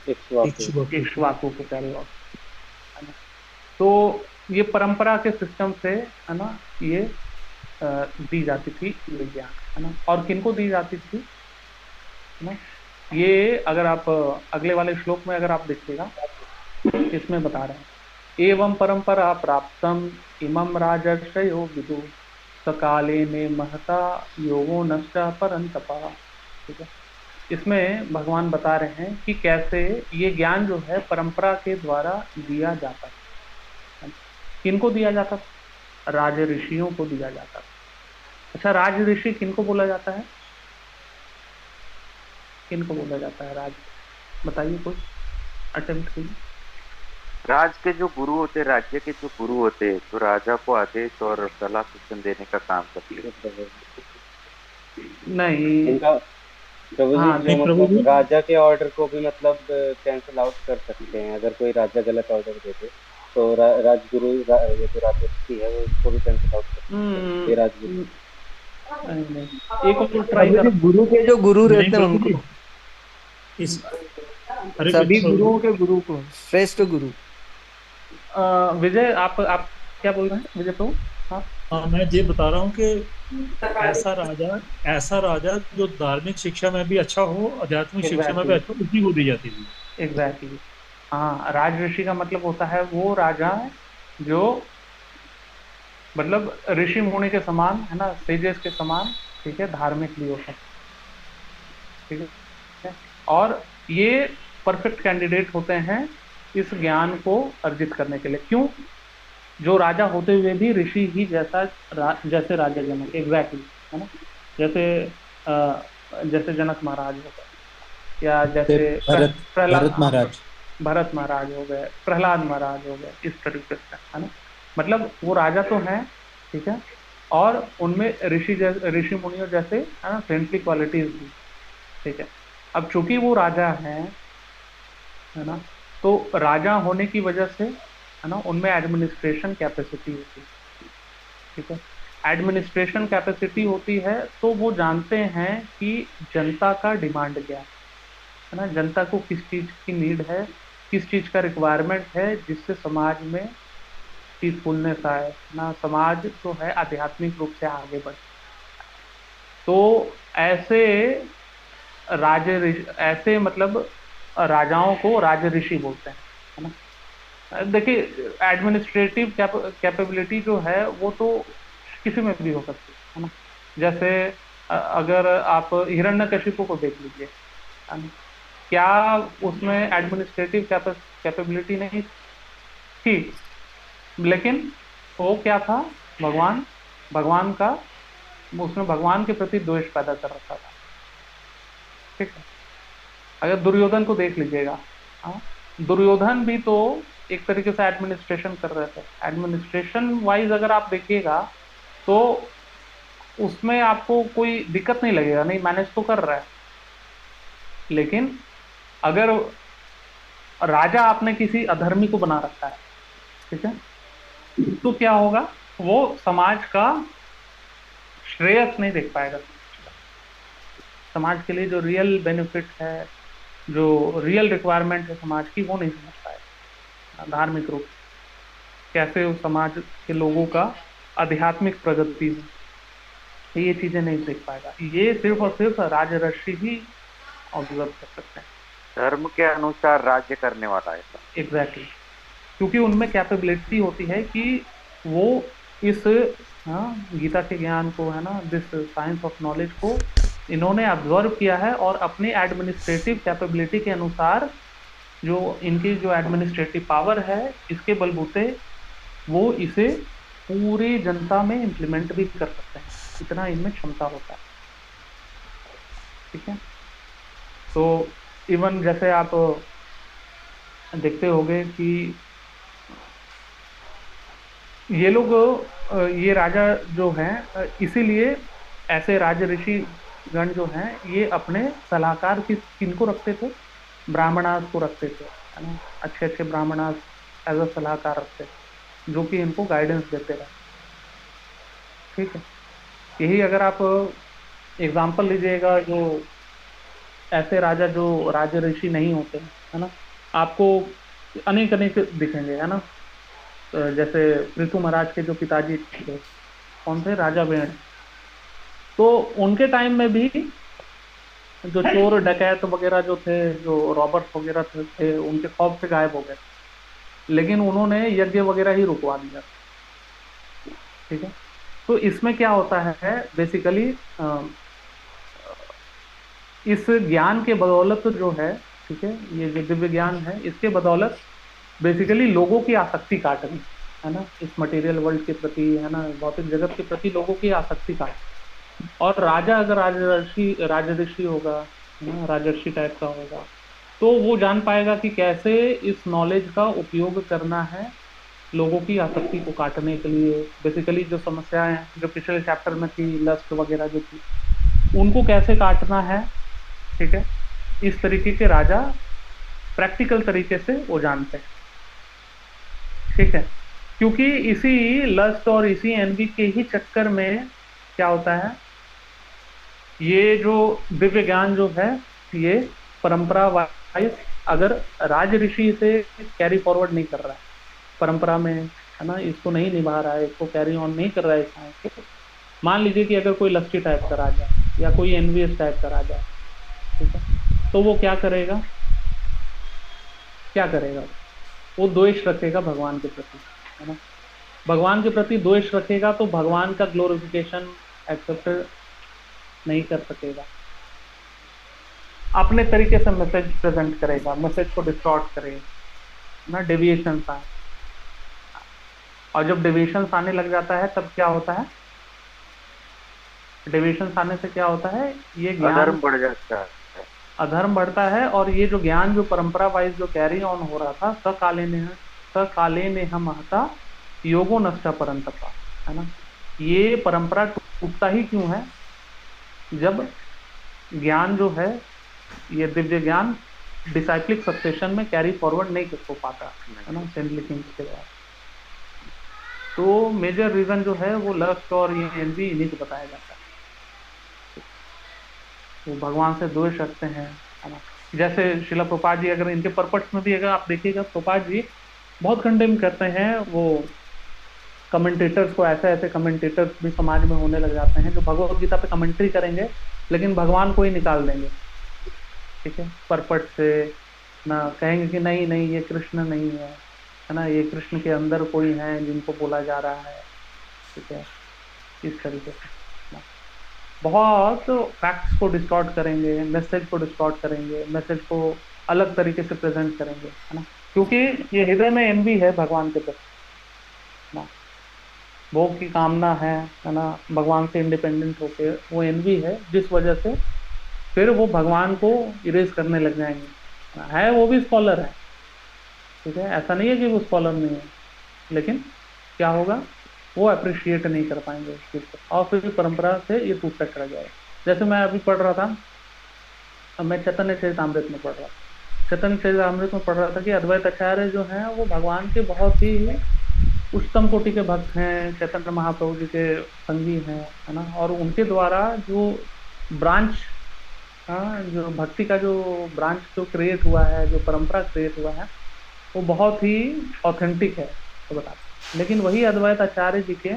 इक्ष्वाकु को कैरी आउट। तो ये परंपरा के सिस्टम से, है ना, ये दी जाती थी विज्ञान, है ना। और किनको दी जाती थी, है ना, ये अगर आप अगले वाले श्लोक में अगर आप देखिएगा, इसमें बता रहे हैं, एवं परंपरा प्राप्तम इमं राजर्षयो विदु सकाले ने महता योगो नष्ट परंतपा। ठीक है। इसमें भगवान बता रहे हैं कि कैसे ये ज्ञान जो है परंपरा के द्वारा दिया जाता है। किनको दिया जाता था, राज ऋषियों को दिया जाता था। अच्छा, राज ऋषि किनको बोला जाता है, किनको बोला जाता है राज, बताइए कुछ अटेम्प्ट कीजिए। राज के जो गुरु होते, राज्य के जो गुरु होते, तो राजा को आदेश और सलाह सूचन देने का काम करते हैं। नहीं प्रभु हाँ, जी जो मतलब राजा के ऑर्डर को भी मतलब कैंसिल आउट कर सकते हैं। अगर कोई राजा गलत ऑर्डर देते तो राजगुरु ये जो राजऋषि है वो उसको भी कैंसिल आउट कर सकते हैं। ये राजगुरु नहीं, एक और ट्राई कर, गुरु के जो गुरु रहते हैं उनको, इस सभी गुरुओं के गुरु को श्रेष्ठ गुरु। विजय आप क्या बोल रहे हैं विजय प्रभु? हाँ, मैं ये बता रहा हूँ कि ऐसा राजा जो धार्मिक शिक्षा में भी अच्छा हो, आध्यात्मिक शिक्षा में भी अच्छा, उसी को दी जाती थी। एग्जैक्टली। हाँ, राज ऋषि का मतलब होता है वो राजा जो मतलब ऋषि मुनि के समान, है ना, सेजेस के समान, ठीक है, धार्मिक भी होता है। ठीक है। और ये परफेक्ट कैंडिडेट होते हैं इस ज्ञान को अर्जित करने के लिए। क्यों? जो राजा होते हुए भी ऋषि ही जैसे राजा जनक, एग्जैक्टली, है ना, जैसे जनक महाराज हो गए, या जैसे भरत महाराज हो गए, प्रहलाद महाराज हो गए, इस तरीके से, है ना। मतलब वो राजा तो हैं, ठीक है, और उनमें ऋषि मुनियों जैसे, है ना, सेंटली क्वालिटीज भी। ठीक है। अब चूंकि वो राजा हैं, है ना, तो राजा होने की वजह से है ना, उनमें एडमिनिस्ट्रेशन कैपेसिटी होती है। ठीक है, एडमिनिस्ट्रेशन कैपेसिटी होती है तो वो जानते हैं कि जनता का डिमांड क्या है ना, जनता को किस चीज़ की नीड है, किस चीज़ का रिक्वायरमेंट है, जिससे समाज में पीसफुलनेस आए ना, समाज जो है आध्यात्मिक रूप से आगे बढ़े। तो ऐसे ऐसे मतलब राजाओं को राज ऋषि बोलते हैं, है ना। देखिए, एडमिनिस्ट्रेटिव कैपेबिलिटी जो है वो तो किसी में भी हो सकती है ना। जैसे अगर आप हिरण्यकशिपु को देख लीजिए, है ना, क्या उसमें एडमिनिस्ट्रेटिव कैपेबिलिटी नहीं थी, लेकिन वो क्या था, भगवान भगवान का, उसने भगवान के प्रति द्वेष पैदा कर रखा था। ठीक है, अगर दुर्योधन को देख लीजिएगा, हाँ, दुर्योधन भी तो एक तरीके से एडमिनिस्ट्रेशन कर रहे थे। एडमिनिस्ट्रेशन वाइज अगर आप देखिएगा तो उसमें आपको कोई दिक्कत नहीं लगेगा, नहीं मैनेज तो कर रहा है। लेकिन अगर राजा आपने किसी अधर्मी को बना रखा है, ठीक है, तो क्या होगा, वो समाज का श्रेयस नहीं देख पाएगा। समाज के लिए जो रियल बेनिफिट है, जो रियल रिक्वायरमेंट है समाज की, वो नहीं समझ पाएगा धार्मिक रूप से। कैसे उस समाज के लोगों का आध्यात्मिक प्रगति हो, ये चीजें नहीं देख पाएगा। ये सिर्फ और सिर्फ राजर्षि ही ऑब्जर्व कर सकते हैं। धर्म के अनुसार राज्य करने वाला है। एग्जैक्टली, क्योंकि उनमें कैपेबिलिटी होती है कि वो इस, हाँ, गीता के ज्ञान को, है ना, दिस साइंस ऑफ नॉलेज को इन्होंने ऑब्जर्व किया है और अपनी एडमिनिस्ट्रेटिव कैपेबिलिटी के अनुसार, जो इनकी जो एडमिनिस्ट्रेटिव पावर है, इसके बलबूते वो इसे पूरी जनता में इम्प्लीमेंट भी कर सकते हैं, इतना इनमें क्षमता होता है। ठीक है, तो इवन जैसे आप देखते होंगे कि ये लोग, ये राजा जो हैं, इसीलिए ऐसे राज ऋषि गण जो हैं, ये अपने सलाहकार किनको रखते थे, ब्राह्मणास को रखते थे, है ना, अच्छे अच्छे ब्राह्मणास एज अ सलाहकार रखते थे, जो कि इनको गाइडेंस देते रहे। ठीक है, यही अगर आप एग्जाम्पल लीजिएगा, जो ऐसे राजा जो राज ऋषि नहीं होते, है ना, आपको अनेक अनेक दिखेंगे, है ना। जैसे पृथु महाराज के जो पिताजी थे, कौन थे, राजा वेण, तो उनके टाइम में भी जो चोर डकैत वगैरह जो थे, जो रॉबर्ट वगैरह थे, उनके खौफ से गायब हो गए, लेकिन उन्होंने यज्ञ वगैरह ही रुकवा दिया। ठीक है, तो इसमें क्या होता है बेसिकली, इस ज्ञान के बदौलत जो है, ठीक है, ये जो दिव्य ज्ञान है, इसके बदौलत बेसिकली लोगों की आसक्ति काटनी, है ना, इस मटेरियल वर्ल्ड के प्रति, है ना, भौतिक जगत के प्रति लोगों की आसक्ति काटनी। और राजा अगर राजर्षि होगा, है ना, राजर्षि टाइप का होगा, तो वो जान पाएगा कि कैसे इस नॉलेज का उपयोग करना है लोगों की आसक्ति को काटने के लिए। बेसिकली जो समस्याएं जो पिछले चैप्टर में थी, लस्ट वगैरह जो थी, उनको कैसे काटना है। ठीक है, इस तरीके के राजा प्रैक्टिकल तरीके से वो जानते हैं। ठीक है, क्योंकि इसी लस्ट और इसी एनवी के ही चक्कर में क्या होता है, ये जो दिव्य ज्ञान जो है, ये परंपरा वाइज अगर राज ऋषि से कैरी फॉरवर्ड नहीं कर रहा है परंपरा में, है ना, इसको नहीं निभा रहा है, इसको कैरी ऑन नहीं कर रहा है साइंस। मान लीजिए कि अगर कोई लस्टी टाइप का राजा या कोई एनवीएस टाइप का राजा, ठीक है, तो वो क्या करेगा, वो द्वेष रखेगा भगवान के प्रति, है ना। भगवान के प्रति द्वेष रखेगा तो भगवान का ग्लोरिफिकेशन एक्सेप्ट नहीं कर सकेगा, अपने तरीके से मैसेज प्रेजेंट करेगा, मैसेज को डिस्टॉर्ट करेगा ना, डेविएशंस आए। और जब डेविएशंस आने लग जाता है तब क्या होता है, डेविएशंस आने से क्या होता है, ये ज्ञान अधर्म बढ़ जाता है, अधर्म बढ़ता है। और ये जो ज्ञान जो परंपरा वाइज जो कैरी ऑन हो रहा था, सकाले ने हम महता योगो नष्टा परंतपा, है ना, ये परंपरा टूटता ही क्यों है, जब ज्ञान जो है, ये दिव्य ज्ञान डिसाइक्लिक सक्सेशन में कैरी फॉरवर्ड नहीं हो पाता, है ना, सेंट लिकिंग्स के द्वारा। तो मेजर रीजन जो है वो लस्ट और ये एनवी इन्हीं को बताया जाता है। वो भगवान से द्वेष रखते हैं, है ना। जैसे शिला प्रभुपाद जी, अगर इनके परपट्स में भी अगर आप देखिएगा, प्रभुपाद जी बहुत कंडेम करते हैं वो कमेंटेटर्स को। ऐसे ऐसे कमेंटेटर्स भी समाज में होने लग जाते हैं जो भगवत गीता पे कमेंट्री करेंगे लेकिन भगवान को ही निकाल देंगे, ठीक है, परपट से ना, कहेंगे कि नहीं नहीं ये कृष्ण नहीं है ना, ये कृष्ण के अंदर कोई है जिनको बोला जा रहा है, ठीक है, इस तरीके से ना। बहुत फैक्ट्स को डिस्टॉर्ट करेंगे, मैसेज को डिस्टॉर्ट करेंगे, मैसेज को अलग तरीके से प्रेजेंट करेंगे, है ना, क्योंकि ये हृदय में एनवी है भगवान के प्रति ना, भोग की कामना है ना, भगवान से इंडिपेंडेंट होके वो एनवी है जिस वजह से फिर वो भगवान को इरेज करने लग जाएंगे। है वो भी स्कॉलर है, ठीक है, ऐसा नहीं है कि वो स्कॉलर नहीं है, लेकिन क्या होगा, वो अप्रिशिएट नहीं कर पाएंगे उस चीज़ को और फिर परंपरा से ये टूटता चला जाएगा। जैसे मैं अभी पढ़ रहा था, अब मैं चैतन्य चरितामृत में पढ़ रहा था, चैतन्य चरितामृत में पढ़ रहा था कि अद्वैत आचार्य जो हैं वो भगवान के बहुत ही उच्चतम कोटि के भक्त हैं, चैतन्य महाप्रभु जी के संगी हैं, है ना, और उनके द्वारा जो ब्रांच, हाँ, जो भक्ति का जो ब्रांच जो क्रिएट हुआ है, जो परंपरा क्रिएट हुआ है, वो बहुत ही ऑथेंटिक है, तो बता। लेकिन वही अद्वैत आचार्य जी के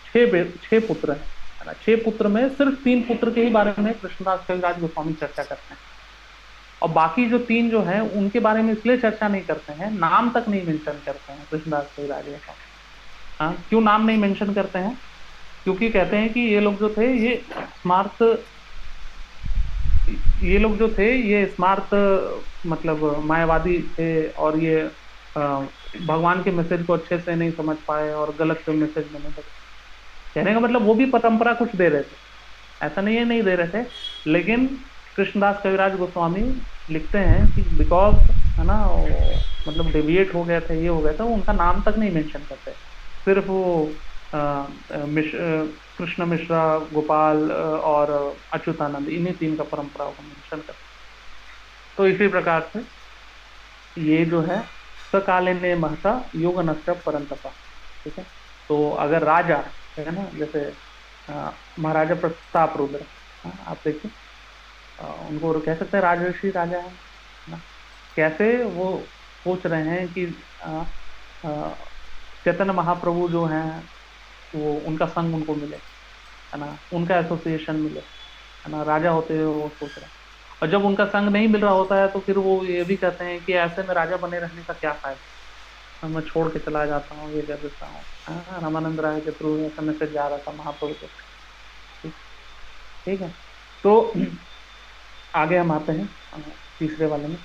छह पुत्र हैं, है ना, 6 पुत्र में सिर्फ 3 पुत्र के ही बारे में कृष्णदास कविराज गोस्वामी चर्चा करते हैं, और बाकी जो 3 जो हैं उनके बारे में इसलिए चर्चा नहीं करते हैं, नाम तक नहीं मेंशन करते हैं कृष्णदास कविराज गोस्वामी। हाँ, क्यों नाम नहीं मेंशन करते हैं? क्योंकि कहते हैं कि ये लोग जो थे ये स्मार्ट मतलब मायावादी थे, और ये भगवान के मैसेज को अच्छे से नहीं समझ पाए और गलत मैसेज देने लगे। कहने का मतलब वो भी परंपरा कुछ दे रहे थे, ऐसा नहीं है नहीं दे रहे थे, लेकिन कृष्णदास कविराज गोस्वामी लिखते हैं कि बिकॉज, है ना, मतलब डेविएट हो गया था, ये हो गया था, वो उनका नाम तक नहीं मेंशन करते, सिर्फ वो कृष्ण मिश्रा, गोपाल और अच्युतानंद, इन्हीं 3 का परंपरा को मेंशन करते। तो इसी प्रकार से ये जो है सकाले ने महता योग नष्ट परंतपा, ठीक है। तो अगर राजा है ना, जैसे महाराजा प्रताप रुद्र, आप देखिए, उनको कह सकते हैं राजर्षि राजा है ना, कैसे वो सोच रहे हैं कि चैतन्य महाप्रभु जो हैं वो उनका संग उनको मिले, है ना, उनका एसोसिएशन मिले, है ना, राजा होते हुए वो सोच रहे हैं। और जब उनका संग नहीं मिल रहा होता है तो फिर वो ये भी कहते हैं कि ऐसे में राजा बने रहने का क्या फायदा, मैं छोड़ के चला जाता हूँ, ये कर देता हूँ। हाँ, रामानंद राय के थ्रू ऐसा मैसेज जा रहा था महाप्रभु को, ठीक है। तो आगे हम आते हैं तीसरे वाले में।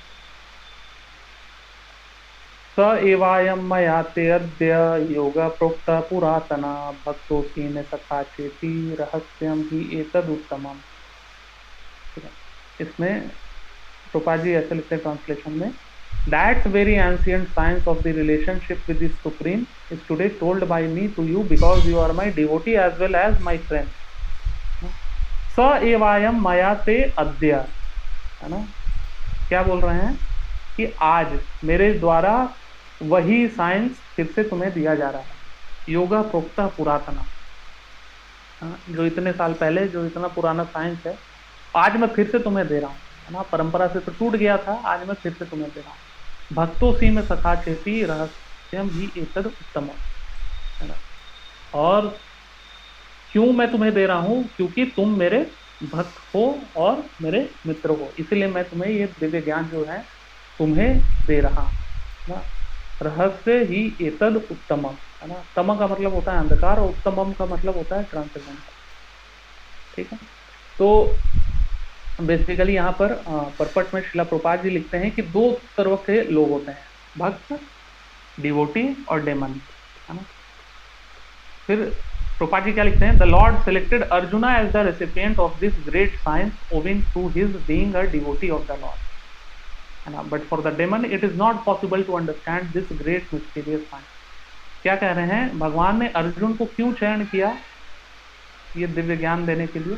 स एवायं मया ते अद्य योग प्रोक्त पुरातना भक्तोऽसि न सखा चेति रहस्यम ही एतदुत्तमम्। इसमें प्रभुपाद जी ऐसे लिखते हैं ट्रांसलेशन में, That very ancient science of the relationship with the Supreme is today told by me to you because you are my devotee as well as my friend. स एवायम मया ते अद्य, है ना, क्या बोल रहे हैं कि आज मेरे द्वारा वही साइंस फिर से तुम्हें दिया जा रहा है, योगा प्रोक्ता पुरातना, जो इतने साल पहले, जो इतना पुराना साइंस है, आज मैं फिर से तुम्हें दे रहा हूँ, है ना, परंपरा से तो टूट गया था, आज मैं फिर से तुम्हें दे रहा हूँ। भक्तों सी में सखा चेती रहस्यम ही एतद उत्तम, है ना, और क्यों मैं तुम्हें दे रहा हूँ, क्योंकि तुम मेरे भक्त हो और मेरे मित्र हो, इसलिए मैं तुम्हें ये दिव्य ज्ञान जो है तुम्हें दे रहा हूँ। रहस्य ही एतद उत्तम, है ना, तम का मतलब होता है अंधकार और उत्तमम का मतलब होता है ट्रांसेंडेंटल, ठीक है। तो बेसिकली यहाँ पर परपट में शिला प्रभुपाद जी लिखते हैं कि 2 तरह के लोग होते हैं, भक्त, डिवोटी और डेमन, है ना। फिर प्रभुपाद जी क्या लिखते हैं, the lord selected Arjuna as the recipient of this great science owing to his being a devotee of the lord, है ना, but for the demon it is not possible to understand this great mysterious science. क्या कह रहे हैं, भगवान ने अर्जुन को क्यों चयन किया ये दिव्य ज्ञान देने के लिए?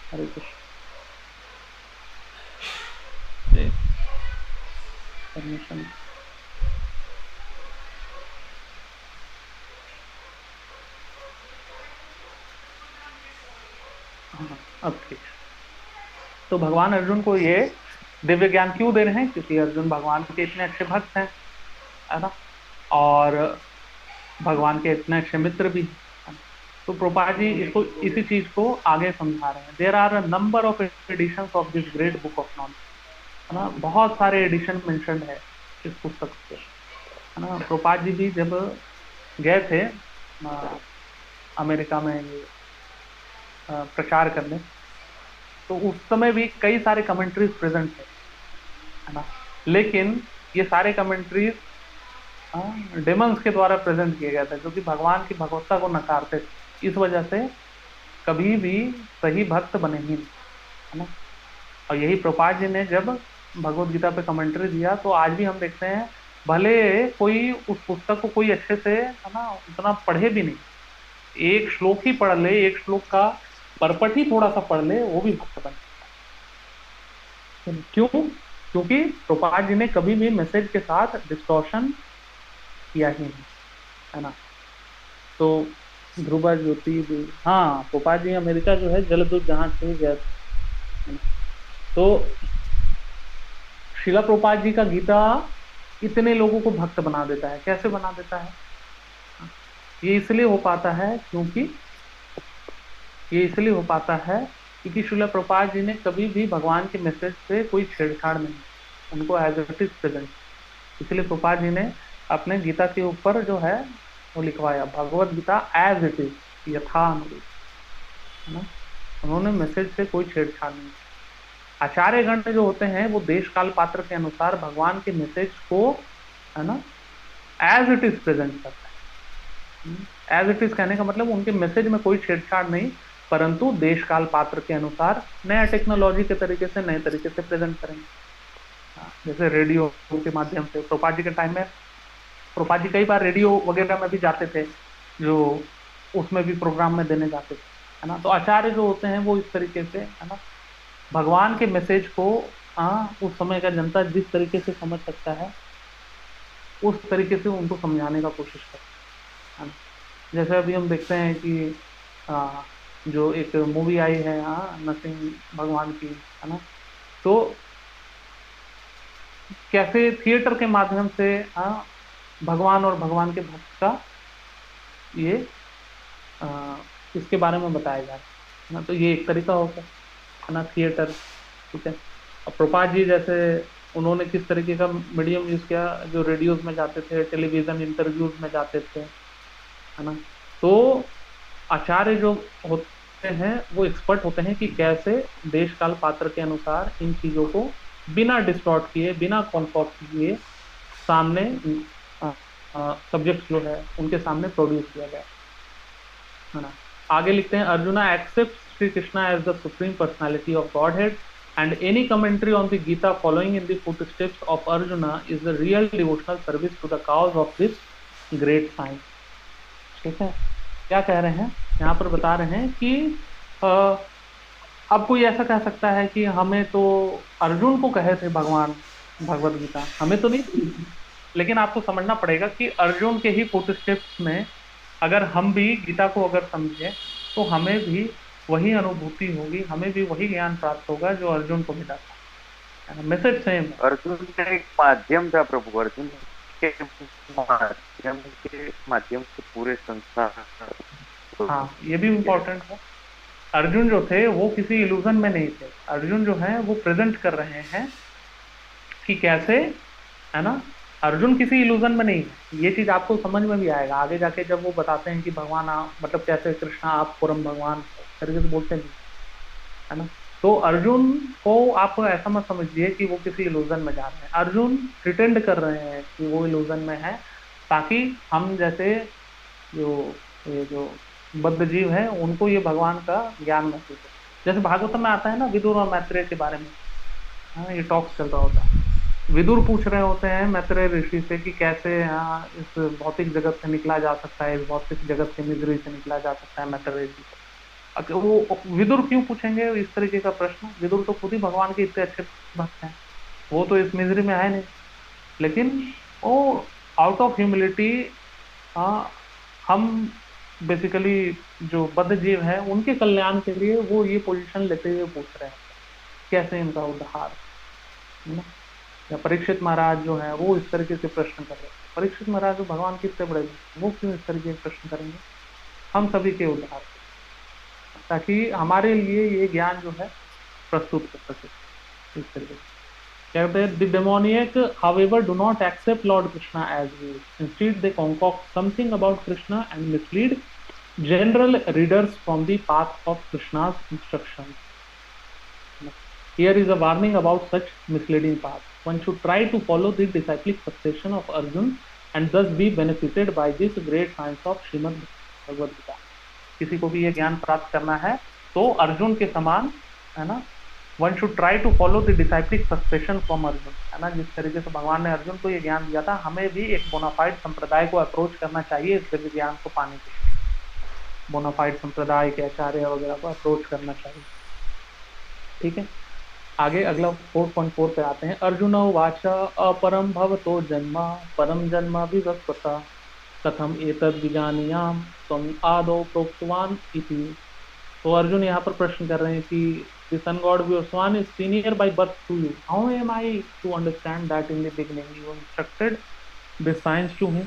हरे कृष्ण। परमिशन अब ठीक है। तो भगवान अर्जुन को ये दिव्य ज्ञान क्यों दे रहे हैं? क्योंकि अर्जुन भगवान के इतने अच्छे भक्त हैं, है ना, और भगवान के इतने अच्छे मित्र भी हैं, है ना? तो प्रभुपाद जी इसको इसी चीज को आगे समझा रहे हैं। There are a number of edition of this great book of knowledge, है ना, बहुत सारे एडिशन मेंशन है इस पुस्तक के, है ना। प्रभुपाद जी भी जब गए थे अमेरिका में ये प्रचार करने, तो उस समय भी कई सारे कमेंट्रीज प्रेजेंट थे, है ना, लेकिन ये सारे कमेंट्रीज डेमंस के द्वारा प्रेजेंट किए गए थे, जो कि भगवान की भगवत्ता को नकारते थे। इस वजह से कभी भी सही भक्त बने ही नहीं, है ना। और यही प्रभुपाद जी ने जब भगवत गीता पे कमेंट्री दिया, तो आज भी हम देखते हैं भले कोई उस पुस्तक को कोई अच्छे से, है ना, उतना पढ़े भी नहीं, एक श्लोक ही पढ़ ले, एक श्लोक का परपट ही थोड़ा सा पढ़ ले, वो भी भक्त बन सकता है। क्यों? क्योंकि प्रभुपाद जी ने कभी भी मैसेज के साथ डिस्टॉर्शन किया ही नहीं, है ना। तो ध्रुवा ज्योति भी, हाँ, प्रभुपाद जी अमेरिका जो है जलदूत जहाज से ही गए थे। तो शिला प्रभुपाद जी का गीता इतने लोगों को भक्त बना देता है। कैसे बना देता है? ये इसलिए हो पाता है क्योंकि शिला प्रभुपाद जी ने कभी भी भगवान के मैसेज से कोई छेड़छाड़ नहीं, उनको एज इट इज प्रेजेंट। इसलिए प्रभुपाद जी ने अपने गीता के ऊपर जो है वो लिखवाया, Bhagavad Gita as it is, यथानुरूप, है ना। उन्होंने मैसेज से कोई छेड़छाड़ नहीं। आचार्य गण जो होते हैं वो देश काल पात्र के अनुसार भगवान के मैसेज को, है ना, एज इट इज प्रेजेंट करता है। एज इट इज कहने का मतलब उनके मैसेज में कोई छेड़छाड़ नहीं, परंतु देश काल पात्र के अनुसार नया टेक्नोलॉजी के तरीके से, नए तरीके से प्रेजेंट करेंगे। जैसे रेडियो के माध्यम से प्रभुपाद जी के टाइम में, प्रभुपाद जी कई बार रेडियो वगैरह में भी जाते थे, जो उसमें भी प्रोग्राम में देने जाते थे, है ना। तो आचार्य जो होते हैं वो इस तरीके से, है ना, भगवान के मैसेज को उस समय का जनता जिस तरीके से समझ सकता है उस तरीके से उनको समझाने का कोशिश करते हैं। जैसे अभी हम देखते हैं कि जो एक मूवी आई है नरसिंह भगवान की, है ना, तो कैसे थिएटर के माध्यम से भगवान और भगवान के भक्त का ये इसके बारे में बताया जा रहा है ना। तो ये एक तरीका होगा, है ना, थिएटर, ठीक है। और प्रभुपाद जी जैसे उन्होंने किस तरीके का मीडियम यूज किया, जो रेडियोज में जाते थे, टेलीविजन इंटरव्यूज में जाते थे, है ना। तो आचार्य जो होते हैं वो एक्सपर्ट होते हैं कि कैसे देश काल पात्र के अनुसार इन चीजों को बिना डिस्टॉर्ट किए, बिना कॉन्फॉर्ट किए सामने सब्जेक्ट जो है उनके सामने प्रोड्यूस किया गया, है ना। आगे लिखते हैं, Arjuna accept Shri Krishna as the supreme personality of Godhead and any commentary on the Gita following in the footsteps of Arjuna is the real devotional service to the cause of this great science. ठीक है, क्या कह रहे हैं यहाँ पर? बता रहे हैं कि अब कोई ऐसा कह सकता है कि हमें तो अर्जुन को कहे थे भगवान भगवत गीता, हमें तो नहीं। लेकिन आपको समझना पड़ेगा कि अर्जुन के ही फुटस्टेप्स में अगर हम भी गीता को अगर समझे तो हमें भी वही अनुभूति होगी, हमें भी वही ज्ञान प्राप्त होगा जो अर्जुन को मिला था। मैसेज सेम है। अर्जुन एक माध्यम था प्रभु, अर्जुन के माध्यम से पूरे संसार। हाँ, ये भी इम्पोर्टेंट है। अर्जुन जो थे वो किसी इल्यूजन में नहीं थे। अर्जुन जो है वो प्रेजेंट कर रहे हैं कि कैसे, है ना, अर्जुन किसी इल्यूजन में नहीं है। ये चीज आपको समझ में भी आएगा आगे जाके जब वो बताते हैं कि भगवान मतलब कैसे कृष्णा आप परम भगवान तरीके से बोलते हैं, है ना। तो अर्जुन को आप ऐसा मत समझिए कि वो किसी इल्यूजन में जा रहे हैं। अर्जुन प्रिटेंड कर रहे हैं कि वो इल्यूजन में है, ताकि हम जैसे जो बद्ध जीव है उनको ये भगवान का ज्ञान महसूस हो। जैसे भागवतम में आता है ना विदुर और मैत्रेय के बारे में, ये टॉक्स चल रहा होता है। विदुर पूछ रहे होते हैं मैत्रेय ऋषि से कि कैसे इस भौतिक जगत से निकला जा सकता है, इस भौतिक जगत के मिजरी से निकला जा सकता है मैत्रेय जी। वो विदुर क्यों पूछेंगे इस तरीके का प्रश्न? विदुर तो खुद ही भगवान के इतने अच्छे भक्त हैं, वो तो इस मिजरी में है नहीं, लेकिन वो आउट ऑफ ह्यूमिलिटी हम बेसिकली जो बद्ध जीव है उनके कल्याण के लिए वो ये पोजीशन लेते हुए पूछ रहे हैं कैसे इनका उद्धार, है ना। या परीक्षित महाराज जो है वो इस तरीके से प्रश्न कर रहे हैं। परीक्षित महाराज जो भगवान कितने बड़े हैं, वो क्यों इस तरीके के प्रश्न करेंगे हम सभी के उद्धार, ताकि हमारे लिए ये ज्ञान जो है प्रस्तुत कर सके इस तरीके से। कहते हैं the demoniac however do not accept Lord Krishna as he is. Instead they concoct something about Krishna and mislead general readers from the path of Krishna's instructions. Here is a warning about such misleading paths. One should try to follow the disciplic succession of Arjun and thus be benefited by this great science of Srimad Bhagavad Gita. किसी को भी ये ज्ञान प्राप्त करना है तो अर्जुन के समान, है ना, one should try to follow the disciplic succession from Arjun, है ना। जिस तरीके से भगवान ने अर्जुन को ये ज्ञान दिया था, हमें भी एक बोनाफाइड संप्रदाय को अप्रोच करना चाहिए इस दिव्य ज्ञान को पाने के लिए। बोनाफाइड संप्रदाय के आचार्य वगैरह को अप्रोच करना चाहिए, ठीक है। आगे अगला 4.4 पे आते हैं। अर्जुन उवाच अपरम भवतो जन्म परम जन्म विवस्वता कथम एतद् विजानीयाम त्वं आदौ प्रोक्तवान इति। तो अर्जुन यहाँ पर प्रश्न कर रहे हैं कि the sun god Vishwan is senior by birth to you. How am I to understand that in the beginning you instructed this science to him?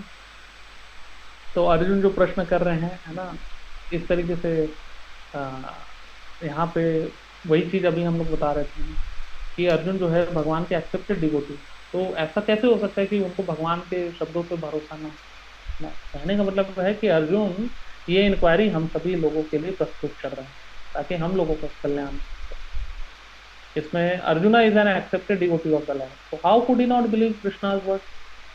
तो अर्जुन जो प्रश्न कर रहे हैं, है ना, इस तरीके से यहाँ पे वही चीज़ अभी हम लोग बता रहे थे कि अर्जुन जो है भगवान के एक्सेप्टेड डिवोटी। तो ऐसा कैसे हो सकता है कि उनको भगवान के शब्दों पे भरोसा ना। कहने का मतलब है कि अर्जुन ये इंक्वायरी हम सभी लोगों के लिए प्रस्तुत कर रहे हैं ताकि हम लोगों का कल्याण। इसमें arjuna is an accepted devotee of the Lord, so how could he not believe Krishna's word?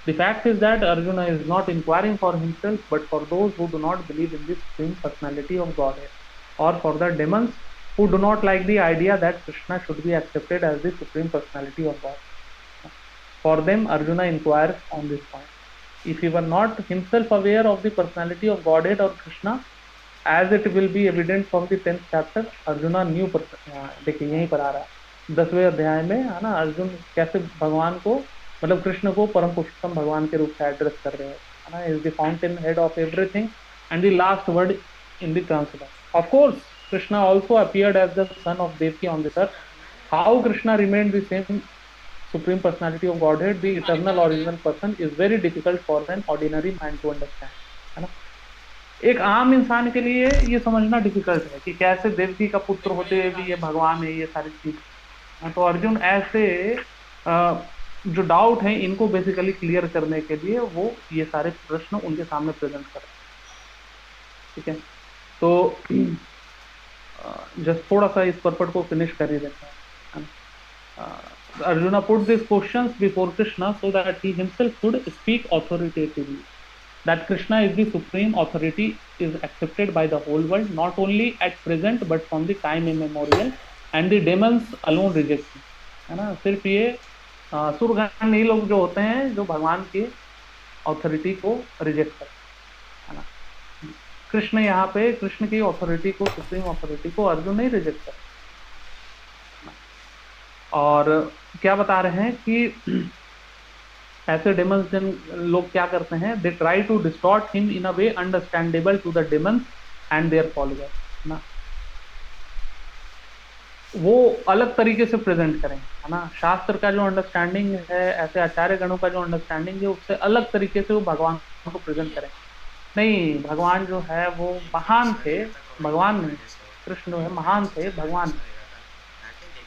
The fact is that Arjuna is not inquiring for himself but for those who do not believe in the supreme personality of Godhead, or for the demons who do not like the idea that Krishna should be accepted as the supreme personality of God. For them Arjuna inquires on this point. If he were not himself aware of the personality of Godhead or Krishna, as it will be evident from the 10th chapter, Arjuna knew, देखिए यहीं पर आ रहा है 10वें अध्याय में, है ना, अर्जुन कैसे भगवान को, मतलब कृष्ण को परम पुरुषोत्तम भगवान के रूप से एड्रेस कर रहे हैं, है ना। Is the fountainhead of everything and the last word in the translation. Of course Krishna also appeared as the son of Devaki on this earth. How Krishna remained the same supreme personality of Godhead, the eternal original person, is very difficult for an ordinary mind to understand, है ना। एक आम इंसान के लिए ये समझना difficult है कि कैसे देवकी का पुत्र होते हुए भी ये भगवान है, ये सारी चीज। तो अर्जुन ऐसे जो डाउट हैं इनको बेसिकली क्लियर करने के लिए वो ये सारे प्रश्न उनके सामने प्रेजेंट कर रहे हैं, ठीक है। तो जस्ट थोड़ा सा इस पर्पट को फिनिश कर ही देते हैं। Arjuna put this questions before Krishna so that he himself could speak authoritatively that Krishna is the supreme authority is accepted by the whole world, not only at present but from the time immemorial, and the demons alone reject him, है ना। सिर्फ ये सुरगण ही लोग जो होते हैं जो भगवान की ऑथोरिटी को रिजेक्ट करते हैं, है ना। कृष्ण यहाँ पे कृष्ण की ऑथोरिटी को, सुप्रीम ऑथोरिटी को अर्जुन नहीं रिजेक्ट करते। और क्या बता रहे हैं कि ऐसे डेमन्स लोग क्या करते हैं, they try to distort him in a way understandable to the demons and their followers, ना। वो अलग तरीके से प्रेजेंट करें, है ना। शास्त्र का जो अंडरस्टैंडिंग है, ऐसे आचार्य गणों का जो अंडरस्टैंडिंग है, उससे अलग तरीके से वो भगवान को प्रेजेंट करें। नहीं, भगवान जो है वो महान थे, भगवान नहीं, कृष्ण जो है महान थे, भगवान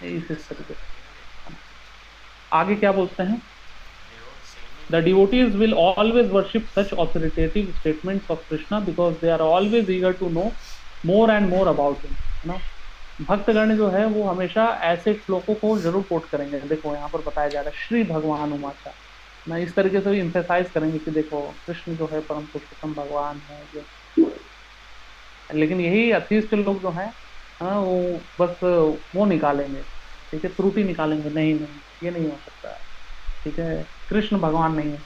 इस तरीके से। आगे क्या बोलते हैं, The devotees will always worship such authoritative statements of Krishna because they are always eager to know more and more about him, है ना। भक्तगण जो है वो हमेशा ऐसे श्लोकों को जरूर कोट करेंगे। देखो यहाँ पर बताया जा रहा है श्री भगवान उमाचा, ना, इस तरीके से भी इम्फेसाइज करेंगे कि देखो कृष्ण जो है परम पुरुषोत्तम भगवान है जो। लेकिन यही अथीस्ट लोग जो है, हाँ, वो बस वो निकालेंगे, ठीक है, त्रुटि निकालेंगे, नहीं नहीं ये नहीं हो सकता है, ठीक है, कृष्ण भगवान नहीं है।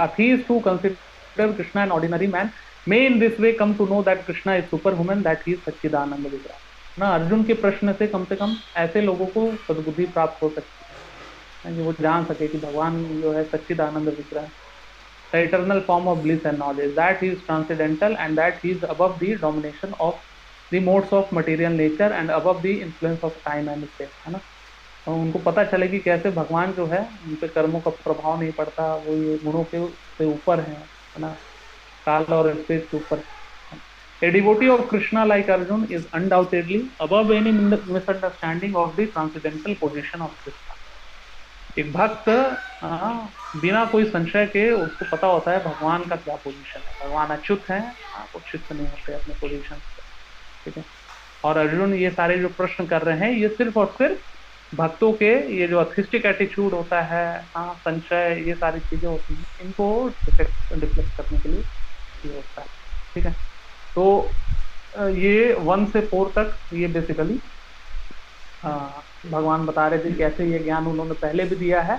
Atheists who consider Krishna an ordinary man may in this way come to know that Krishna is superhuman, that he is सच्चिदानंद विग्रह, ना। अर्जुन के प्रश्न से कम ऐसे लोगों को सद्बुद्धि प्राप्त हो सकती है कि वो जान सके कि भगवान जो है सच्चिदानंद विग्रह, the eternal form of bliss and knowledge, that he is transcendental and that he is above the domination of the modes of material nature and above the influence of time and space, है ना। तो उनको पता चले कि कैसे भगवान जो है उन पे कर्मों का प्रभाव नहीं पड़ता, वो ये गुणों के से ऊपर है ना, काल और स्पेस के ऊपर। A devotee of Krishna like Arjun is undoubtedly above any misunderstanding of the transcendental position of Krishna. एक भक्त बिना कोई संशय के उसको पता होता है भगवान का क्या पोजीशन है, भगवान अच्युत हैं, आप उच्युत नहीं होते अपने पोजीशन से, ठीक है। और अर्जुन ये सारे जो प्रश्न कर रहे हैं ये सिर्फ और सिर्फ भक्तों के ये जो अथिस्टिक एटीट्यूड होता है, संशय, ये सारी चीजें होती हैं, इनको डिफ्लेक्ट करने के लिए ये होता है, ठीक है। तो ये 1 से 4 तक ये बेसिकली भगवान बता रहे थे कैसे ये ज्ञान उन्होंने पहले भी दिया है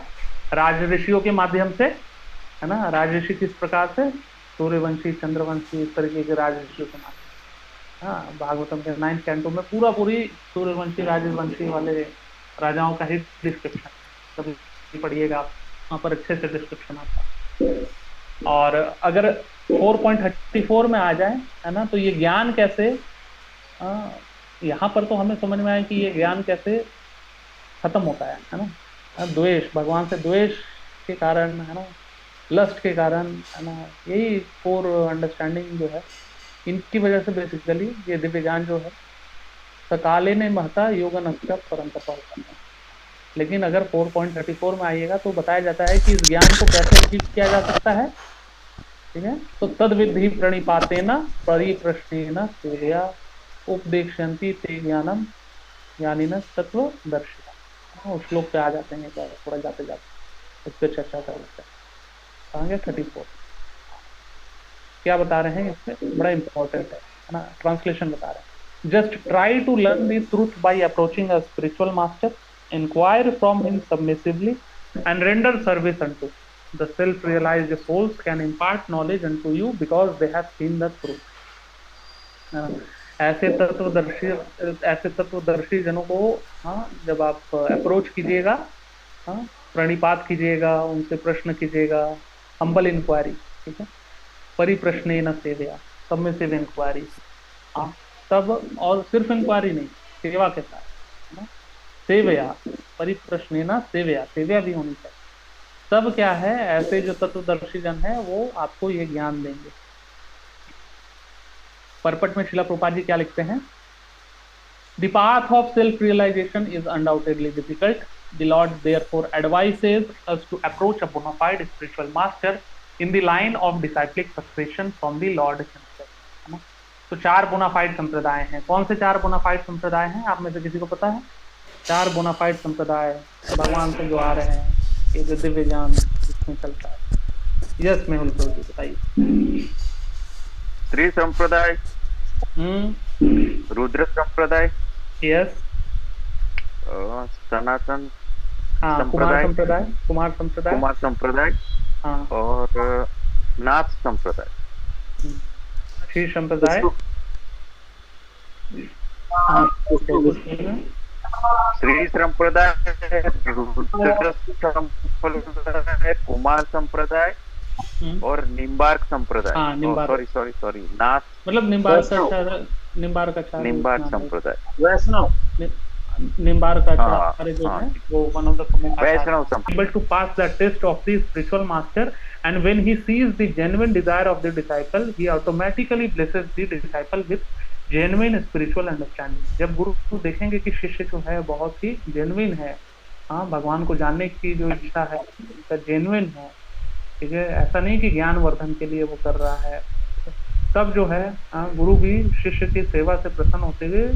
राज ऋषियों के माध्यम से, है ना। राज ऋषि किस प्रकार से, सूर्यवंशी, चंद्रवंशी, इस तरीके के राज ऋषियों के माध्यम। भागवतम के 9th कैंटो में पूरी सूर्यवंशी, राजवंशी वाले राजाओं का ही डिस्क्रिप्शन, कभी पढ़िएगा आप, वहाँ पर अच्छे से डिस्क्रिप्शन आता। और अगर 4.34 में आ जाए, है ना, तो ये ज्ञान कैसे, यहाँ पर तो हमें समझ में आया कि ये ज्ञान कैसे खत्म होता है ना। द्वेष, भगवान से द्वेष के कारण, है ना, लस्ट के कारण, है ना, यही 4 अंडरस्टैंडिंग जो है, इनकी वजह से बेसिकली ये दिव्य ज्ञान जो है सकाले ने महता योगन परम तपा होता है। लेकिन अगर 4.34 में आइएगा तो बताया जाता है कि इस ज्ञान को कैसे अचीव किया जा सकता है, ठीक है। तो तद विधि प्रणिपातेन परिप्रश्नेन सेवया उपदेक्षन्ति ते ज्ञानम ज्ञानिनः तत्वदर्शिनः। उस श्लोक पे आ जाते हैं, थोड़ा जाते जाते इस पर चर्चा कर लेते हैं। कहांगे 34 क्या बता रहे हैं, इसमें बड़ा इंपॉर्टेंट है ना। ट्रांसलेशन बता रहे हैं, just try to learn the truth by approaching a spiritual master, inquire from him submissively and render service unto the self-realized souls can impart knowledge unto you because they have seen the truth। ऐसे तत्वदर्शी जनों को जब आप approach कीजिएगा, प्रणिपात कीजिएगा, उनसे प्रश्न कीजिएगा, हम्बल इंक्वायरी, ठीक है, परिप्रश्नेन सेवया, सबमिसिव इंक्वायरी, तब, और सिर्फ इंक्वायरी नहीं, सेवा के साथ, सेवया, परिप्रश्नेन सेवया, सेवया भी होनी चाहिए। तब क्या है, ऐसे जो तत्वदर्शी जन है वो आपको ये ज्ञान देंगे। परपट में श्रीला प्रभुपाद जी क्या लिखते हैं, the path of self realisation is undoubtedly difficult, the lord therefore advises us to approach a bona fide spiritual master in the line of disciplic succession from the lord himself, है ना। तो 4 बोनाफाइड संप्रदाय हैं। कौन से 4 बोनाफाइड संप्रदाय हैं, आप में से किसी को पता है? 4 बोनाफाइड संप्रदाय भगवान से जो आ रहे हैं, ये जो दिव्य ज्ञान जिसमें चलता है। यस मेहुल प्रभु जी बताइए। स्त्री संप्रदाय, रुद्र संप्रदाय, यस, सनातन कुमार संप्रदाय, हाँ, और नाथ संप्रदाय, श्री संप्रदाय, श्री संप्रदाय, रुद्र संप्रदाय, कुमार संप्रदाय और निम्बार्क संप्रदाय। सॉरी नाथ, मतलब निम्बार्क संप्रदाय, वैष्णव, निम्बार्क आचार्य जो है वो वन ऑफ द वैष्णव संप्रदाय। Able to pass the test of the spiritual master, and when he sees the genuine desire of the disciple, he automatically blesses the disciple with genuine spiritual understanding. जब गुरु देखेंगे कि शिष्य जो है बहुत ही genuine है, भगवान को जानने की जो इच्छा है उसका जेन्युइन है, ठीक है, ऐसा नहीं कि ज्ञान वर्धन के लिए वो कर रहा है, तब जो है गुरु भी शिष्य की सेवा से प्रसन्न होते हुए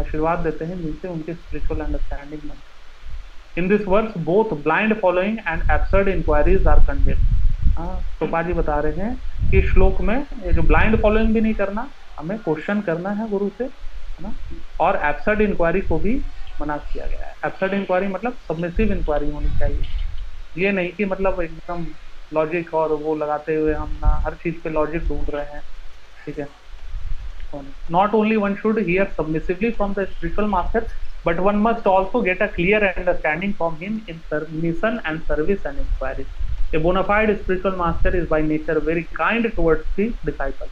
आशीर्वाद देते हैं जिनसे उनकी स्पिरिचुअल अंडरस्टैंडिंग बनती। In this verse both blind following and absurd inquiries are condemned. टोपा जी बता रहे हैं कि श्लोक में ये जो ब्लाइंड फॉलोइंग भी नहीं करना, हमें क्वेश्चन करना है गुरु से, है ना, और एब्सर्ड इंक्वायरी को भी मना किया गया है। एब्सर्ड इंक्वायरी मतलब सबमिसिव इंक्वायरी होनी चाहिए, ये नहीं कि मतलब एकदम लॉजिक और वो लगाते हुए हम ना हर चीज पे लॉजिक ढूंढ रहे हैं, ठीक है। Not only one should hear submissively from the spiritual master, but one must also get a clear understanding from him in submission and service and inquiry. A bonafide spiritual master is by nature very kind towards the disciple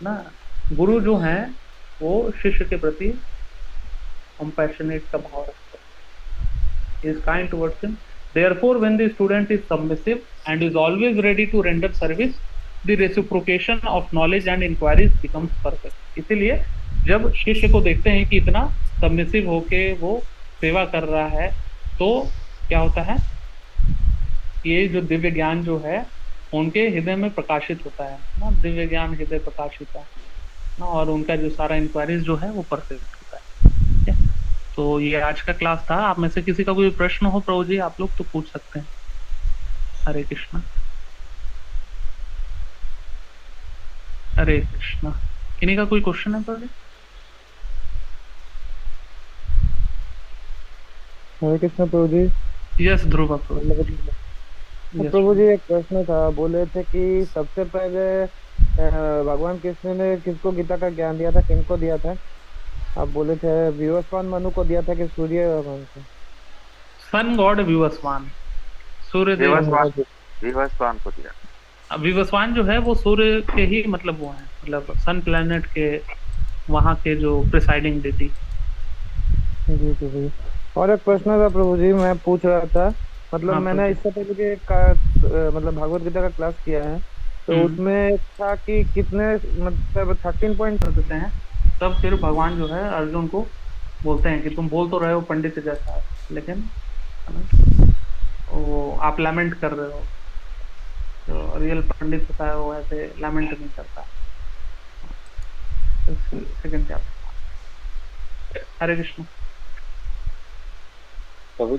ना। गुरु जो हैं वो शिष्य के प्रति compassionate का भाव रखते हैं, is kind towards him. Therefore, when the student is submissive and is always ready to render service, the reciprocation of knowledge and inquiries becomes perfect. इसीलिए जब शिष्य को देखते हैं कि इतना सबमिसिव होके वो सेवा कर रहा है तो क्या होता है, ये जो दिव्य ज्ञान जो है उनके हृदय में प्रकाशित होता है ना, दिव्य ज्ञान हृदय प्रकाशित है ना, और उनका जो सारा इंक्वायरीज जो है वो परफेक्ट होता है। ठीक है, तो ये आज का क्लास था। आप में से किसी का कोई प्रश्न हो प्रभु जी आप लोग तो पूछ सकते हैं। हरे कृष्णा हरे कृष्णा। किन्हीं का कोई क्वेश्चन है प्रभु जी? हरे कृष्ण प्रभु जी। यस ध्रुव प्रभु जी। प्रभु जी एक प्रश्न था, बोले थे कि सबसे पहले भगवान कृष्ण ने किसको गीता का ज्ञान दिया था, किनको दिया था? आप बोले थे विवस्वान मनु को दिया था कि सूर्य भगवान को? सन गॉड विवस्वान, सूर्य देव विवस्वान को दिया। विवस्वान जो है वो सूर्य के ही मतलब वो है, मतलब सन प्लेनेट के वहाँ के जो प्रिसाइडिंग डिटी। जी प्रभु जी। और एक प्रश्न था प्रभु जी, मैं पूछ रहा था, मतलब मैंने इससे पहले भी मतलब भागवत गीता का क्लास किया है, तो उसमें था कि कितने मतलब 13 पॉइंट देते हैं, तब फिर भगवान जो है अर्जुन को बोलते हैं कि तुम बोल तो रहे हो पंडित जैसा, लेकिन वो आप लैमेंट कर रहे हो, तो रियल पंडित होता है वो ऐसे लैमेंट नहीं करता। Second chapter. हरे कृष्ण।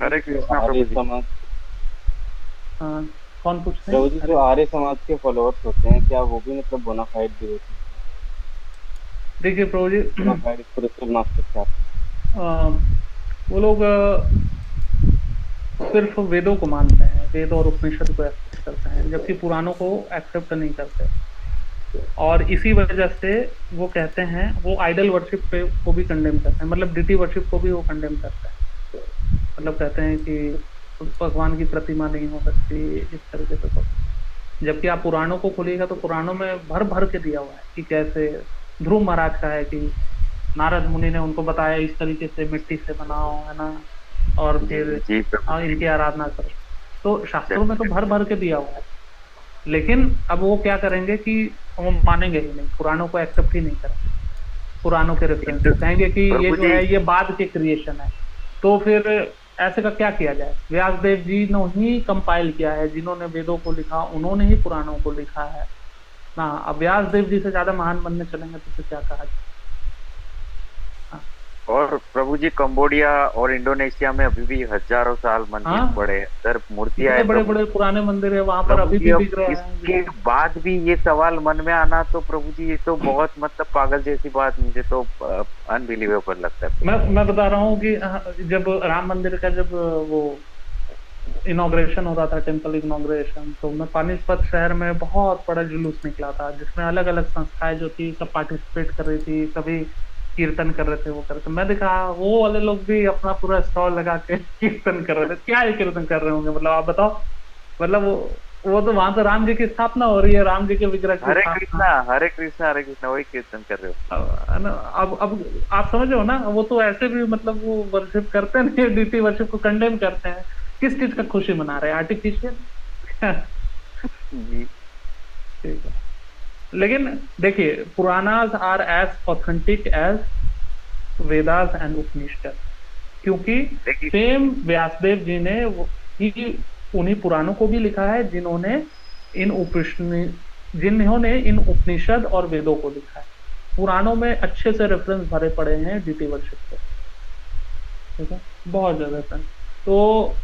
हरे कृष्ण प्रभु जी। कौन पूछते हैं? प्रभु जी जो आर्य समाज के फॉलोअर्स होते हैं क्या वो भी मतलब बोनाफाइड भी होते हैं? देखिए प्रभु जी, बोनाफाइड स्पिरिचुअल मास्टर क्या वो लोग सिर्फ वेदों को मानते हैं, वेद और उपनिषद को एक्सेप्ट करते हैं, जबकि पुराणों को एक्सेप्ट नहीं करते। और इसी वजह से वो कहते हैं, वो आइडल वर्शिप पे को भी कंडेम करते हैं, मतलब डिटी वर्शिप को भी वो कंडेम करते हैं। मतलब कहते हैं कि भगवान की प्रतिमा नहीं हो सकती, इस तरीके से। जबकि आप पुराणों को खोलिएगा तो पुराणों में भर भर के दिया हुआ है कि कैसे ध्रुव महाराज का है कि नारद मुनि ने उनको बताया इस तरीके से मिट्टी से बनाओ, है ना, और फिर इनकी आराधना करो। तो शास्त्रों में तो भर भर के दिया हुआ है, लेकिन अब वो क्या करेंगे कि वो मानेंगे ही नहीं, पुराणों को एक्सेप्ट ही नहीं करेंगे, पुराणों के रेफरेंस कहेंगे कि ये जो है ये बाद के क्रिएशन है। तो फिर ऐसे का क्या किया जाए? व्यासदेव जी ने ही कंपाइल किया है, जिन्होंने वेदों को लिखा उन्होंने ही पुराणों को लिखा है ना। अब व्यासदेव जी से ज्यादा महान बनने चलेंगे तो फिर क्या कहा जाए? और प्रभु जी कंबोडिया और इंडोनेशिया में अभी भी हजारों साल मंदिर पड़े, इधर मूर्तियां बड़े बड़े पुराने मंदिर है वहां पर अभी भी दिख रहे हैं। इसके बाद भी ये सवाल मन में आना तो प्रभु जी ये तो बहुत मतलब पागल जैसी बात, मुझे तो अनबिलीवेबल लगता है। मैं बता रहा हूँ कि जब राम मंदिर का जब वो इनॉग्रेशन हो रहा था, टेम्पल इनॉग्रेशन, तो मैं पानीपत शहर में बहुत बड़ा जुलूस निकला था, जिसमें अलग अलग संस्थाएं जो थी सब पार्टिसिपेट कर रही थी, सभी कीर्तन कर रहे थे, वो कर रहे थे। मैं देखा वो वाले लोग भी अपना पूरा स्टॉल लगा के कीर्तन कर रहे थे। क्या ये कीर्तन कर रहे होंगे, मतलब आप बताओ। मतलब वो तो वहां तो राम जी की स्थापना हो रही है, राम जी के विग्रह की। हरे कृष्णा हरे कृष्णा हरे कृष्णा, वही कीर्तन कर रहे हो। अब आप समझ रहे हो ना, वो तो ऐसे भी मतलब वो वर्शिप करते नहीं, डीटी वर्शिप को कंडेम करते हैं। किस चीज का खुशी मना रहे हैं? आर्टिफिशियल। ठीक है, लेकिन देखिए Puranas are as authentic as Vedas and Upanishad, क्योंकि सेम व्यासदेव जी ने ही उन्हीं पुराणों को भी लिखा है जिन्होंने इन उपनिषद और वेदों को लिखा है। पुराणों में अच्छे से रेफरेंस भरे पड़े हैं डीटी वर्शिप के, ठीक है, बहुत ज्यादा रेफरेंस। तो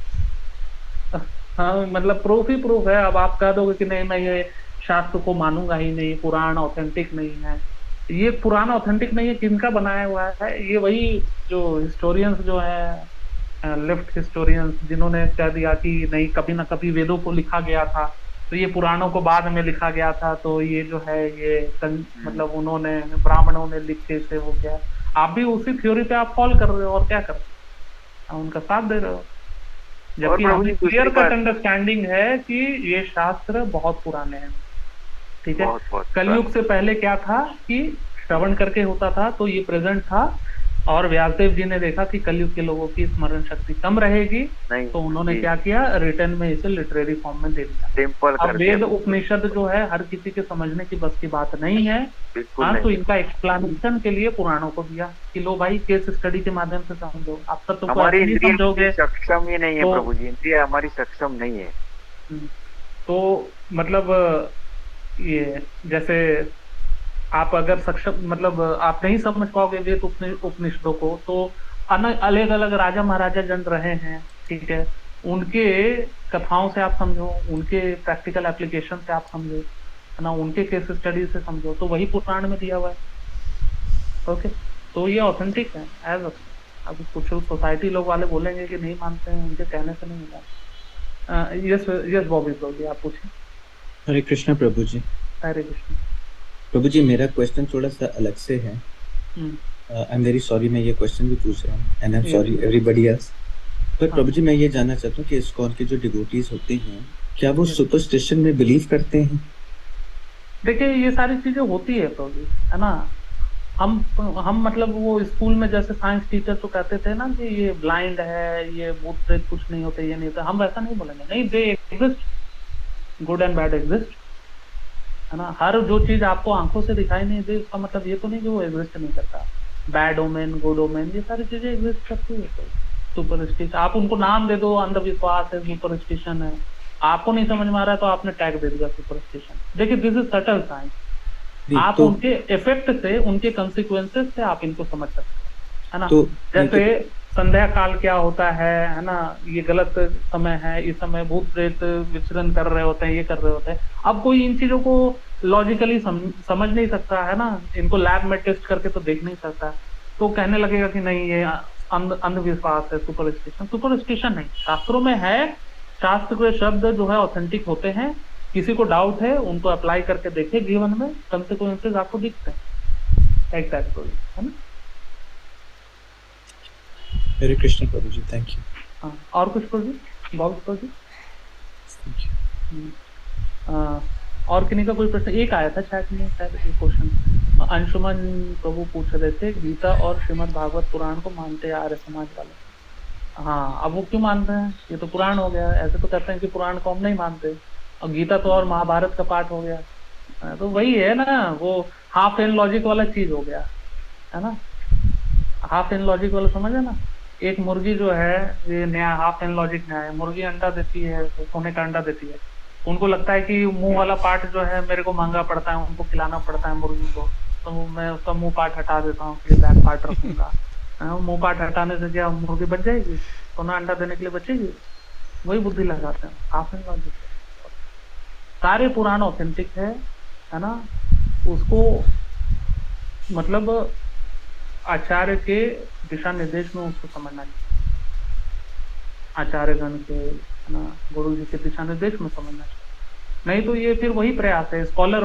हाँ, मतलब प्रूफ ही प्रूफ है। अब आप कह दोगे कि नहीं मैं ये शास्त्र को मानूंगा ही नहीं, पुराण ऑथेंटिक नहीं है। ये पुराण ऑथेंटिक नहीं है, किनका बनाया हुआ है? ये वही जो हिस्टोरियंस जो है लेफ्ट हिस्टोरियंस, जिन्होंने कह दिया कि नहीं कभी ना कभी वेदों को लिखा गया था, तो ये पुराणों को बाद में लिखा गया था, तो ये जो है ये मतलब उन्होंने ब्राह्मणों ने लिख के से वो क्या। आप भी उसी थ्योरी पे आप फॉलो कर रहे हो और क्या कर रहे हो, उनका साथ दे रहे हो। जबकि प्रभु हमें जी, क्लियर दूसरी कट बात, अंडरस्टैंडिंग है कि ये शास्त्र बहुत पुराने हैं, ठीक है। बहुत बहुत कलयुग से पहले क्या था कि श्रवण करके होता था, तो ये प्रेजेंट था, और व्यासदेव जी ने देखा कि कलयुग के लोगों की स्मरण शक्ति कम रहेगी, नहीं तो उन्होंने जी, क्या किया, रिटर्न में इसे लिटरेरी फॉर्म में दे दिया। सिंपल अब कर दिया, वेद बिल्कुल उपनिषद जो है हर किसी के समझने की बस की बात नहीं है। बिल्कुल हाँ, नहीं तो है। इनका एक्सप्लेनेशन के लिए पुराणों को दिया कि लो भाई, केस स्टडी के माध्यम से समझो, आप तब तुमको हमारी ऐसे नहीं इंद्रिय बुद्धि समझोगे सक्षम ही नहीं है तो। प्रभु जी, इंद्रिय हमारी सक्षम नहीं है। हम्म, तो मतलब ये जैसे आप अगर सक्षम, मतलब आप नहीं समझ पाओगे वेद उपनिषदों को, तो अलग अलग राजा महाराजा जन रहे हैं, ठीक है, उनके कथाओं से आप समझो, उनके प्रैक्टिकल एप्लीकेशन से आप समझो, है ना, उनके केस स्टडी से समझो, तो वही पुराण में दिया हुआ है। ओके, तो ये ऑथेंटिक है एज। अब कुछ सोसाइटी लोग वाले बोलेंगे कि नहीं मानते हैं, उनके कहने से नहीं होगा। यस यस बॉबी प्रभु जी, आप पूछिए। हरे कृष्णा प्रभु जी। हरे कृष्ण। प्रभु जी, मेरा क्वेश्चन थोड़ा सा अलग से है। आई एम वेरी सॉरी, मैं ये क्वेश्चन भी पूछ रहा हूँ, and I am sorry everybody else. पर प्रभु जी, मैं ये जानना चाहता हूँ कि इस्कॉन के जो डिवोटीज होते हैं, क्या वो सुपरस्टिशन में बिलीव करते हैं? देखिए, ये सारी चीजें होती है प्रभु जी, है ना। हम मतलब वो स्कूल में जैसे साइंस टीचर तो कहते थे ना कि ये ब्लाइंड है, ये भूत प्रेत कुछ नहीं होते, ये नहीं होता, हम वैसा नहीं बोलेंगे, नहीं, they exist, good and bad exist, है ना। हर जो चीज आपको आंखों से दिखाई नहीं दे, उसका मतलब ये तो नहीं कि वो एग्जिस्ट नहीं करता। बैड ओमेन, गुड ओमेन, ये सारी चीजें एग्जिस्ट करती है। तो सुपरस्टिशन, आप उनको नाम दे दो, अंधविश्वास है, सुपरस्टिशन है, आपको नहीं समझ में आ रहा है तो आपने टैग दे दिया सुपरस्टिशन। देखिए, दिस इज सटल साइंस। आप तो उनके इफेक्ट से, उनके कंसिक्वेंसेस से आप इनको समझ सकते हैं, है ना। तो जैसे संध्या काल क्या होता है ना, ये गलत समय है, इस समय भूत प्रेत विचरण कर रहे होते हैं, ये कर रहे होते हैं। अब कोई इन चीजों को लॉजिकली समझ नहीं सकता, है ना, इनको लैब में टेस्ट करके तो देख नहीं सकता, तो कहने लगेगा कि नहीं, ये अंधविश्वास है, सुपरस्टिशन। सुपरस्टिशन नहीं, शास्त्रों में है, शास्त्र के शब्द जो है ऑथेंटिक होते हैं। किसी को डाउट है, उनको अप्लाई करके देखे जीवन में, कंसिक्वेंसेस आपको दिखते हैं, एग्जैक्टली, है ना। हरे कृष्ण प्रभु जी, थैंक यू। हाँ, और कुछ प्रभु जी, बहुत प्रभु जी। और किन्हीं का कोई प्रश्न? एक आया था चैट में शायद, एक क्वेश्चन अंशुमन प्रभु पूछ रहे थे, गीता और श्रीमद् भागवत पुराण को मानते हैं आर्य समाज वाले। हाँ, अब वो क्यों मानते हैं, ये तो पुराण हो गया। ऐसे तो कहते हैं कि पुराण को हम नहीं मानते, और गीता तो और महाभारत का पाठ हो गया। तो वही है ना, वो हाफ एन लॉजिक वाला चीज हो गया, है ना। हाफ एन लॉजिक वाला समझ है ना। एक मुर्गी जो है, ये नया हाफ एन लॉजिक नया है, मुर्गी अंडा देती है, सोने का अंडा देती है, उनको लगता है कि मुंह वाला पार्ट जो है मेरे को महंगा पड़ता है, उनको खिलाना पड़ता है मुर्गी को, तो मैं उसका मुंह पार्ट हटा देता हूँ, फिर बैक पार्ट रखूंगा। मुंह पार्ट हटाने से क्या मुर्गी बच जाएगी, सोना अंडा देने के लिए बचेगी? वही बुद्धि लगाते हैं, हाफ एन लॉजिक। सारे पुराण ऑथेंटिक है ना। उसको मतलब आचार्य के दिशा निर्देश में उसको समझना चाहिए, आचार्यगण के, है ना, गुरु जी के दिशा निर्देश में समझना चाहिए। नहीं तो ये फिर वही प्रयास है, स्कॉलर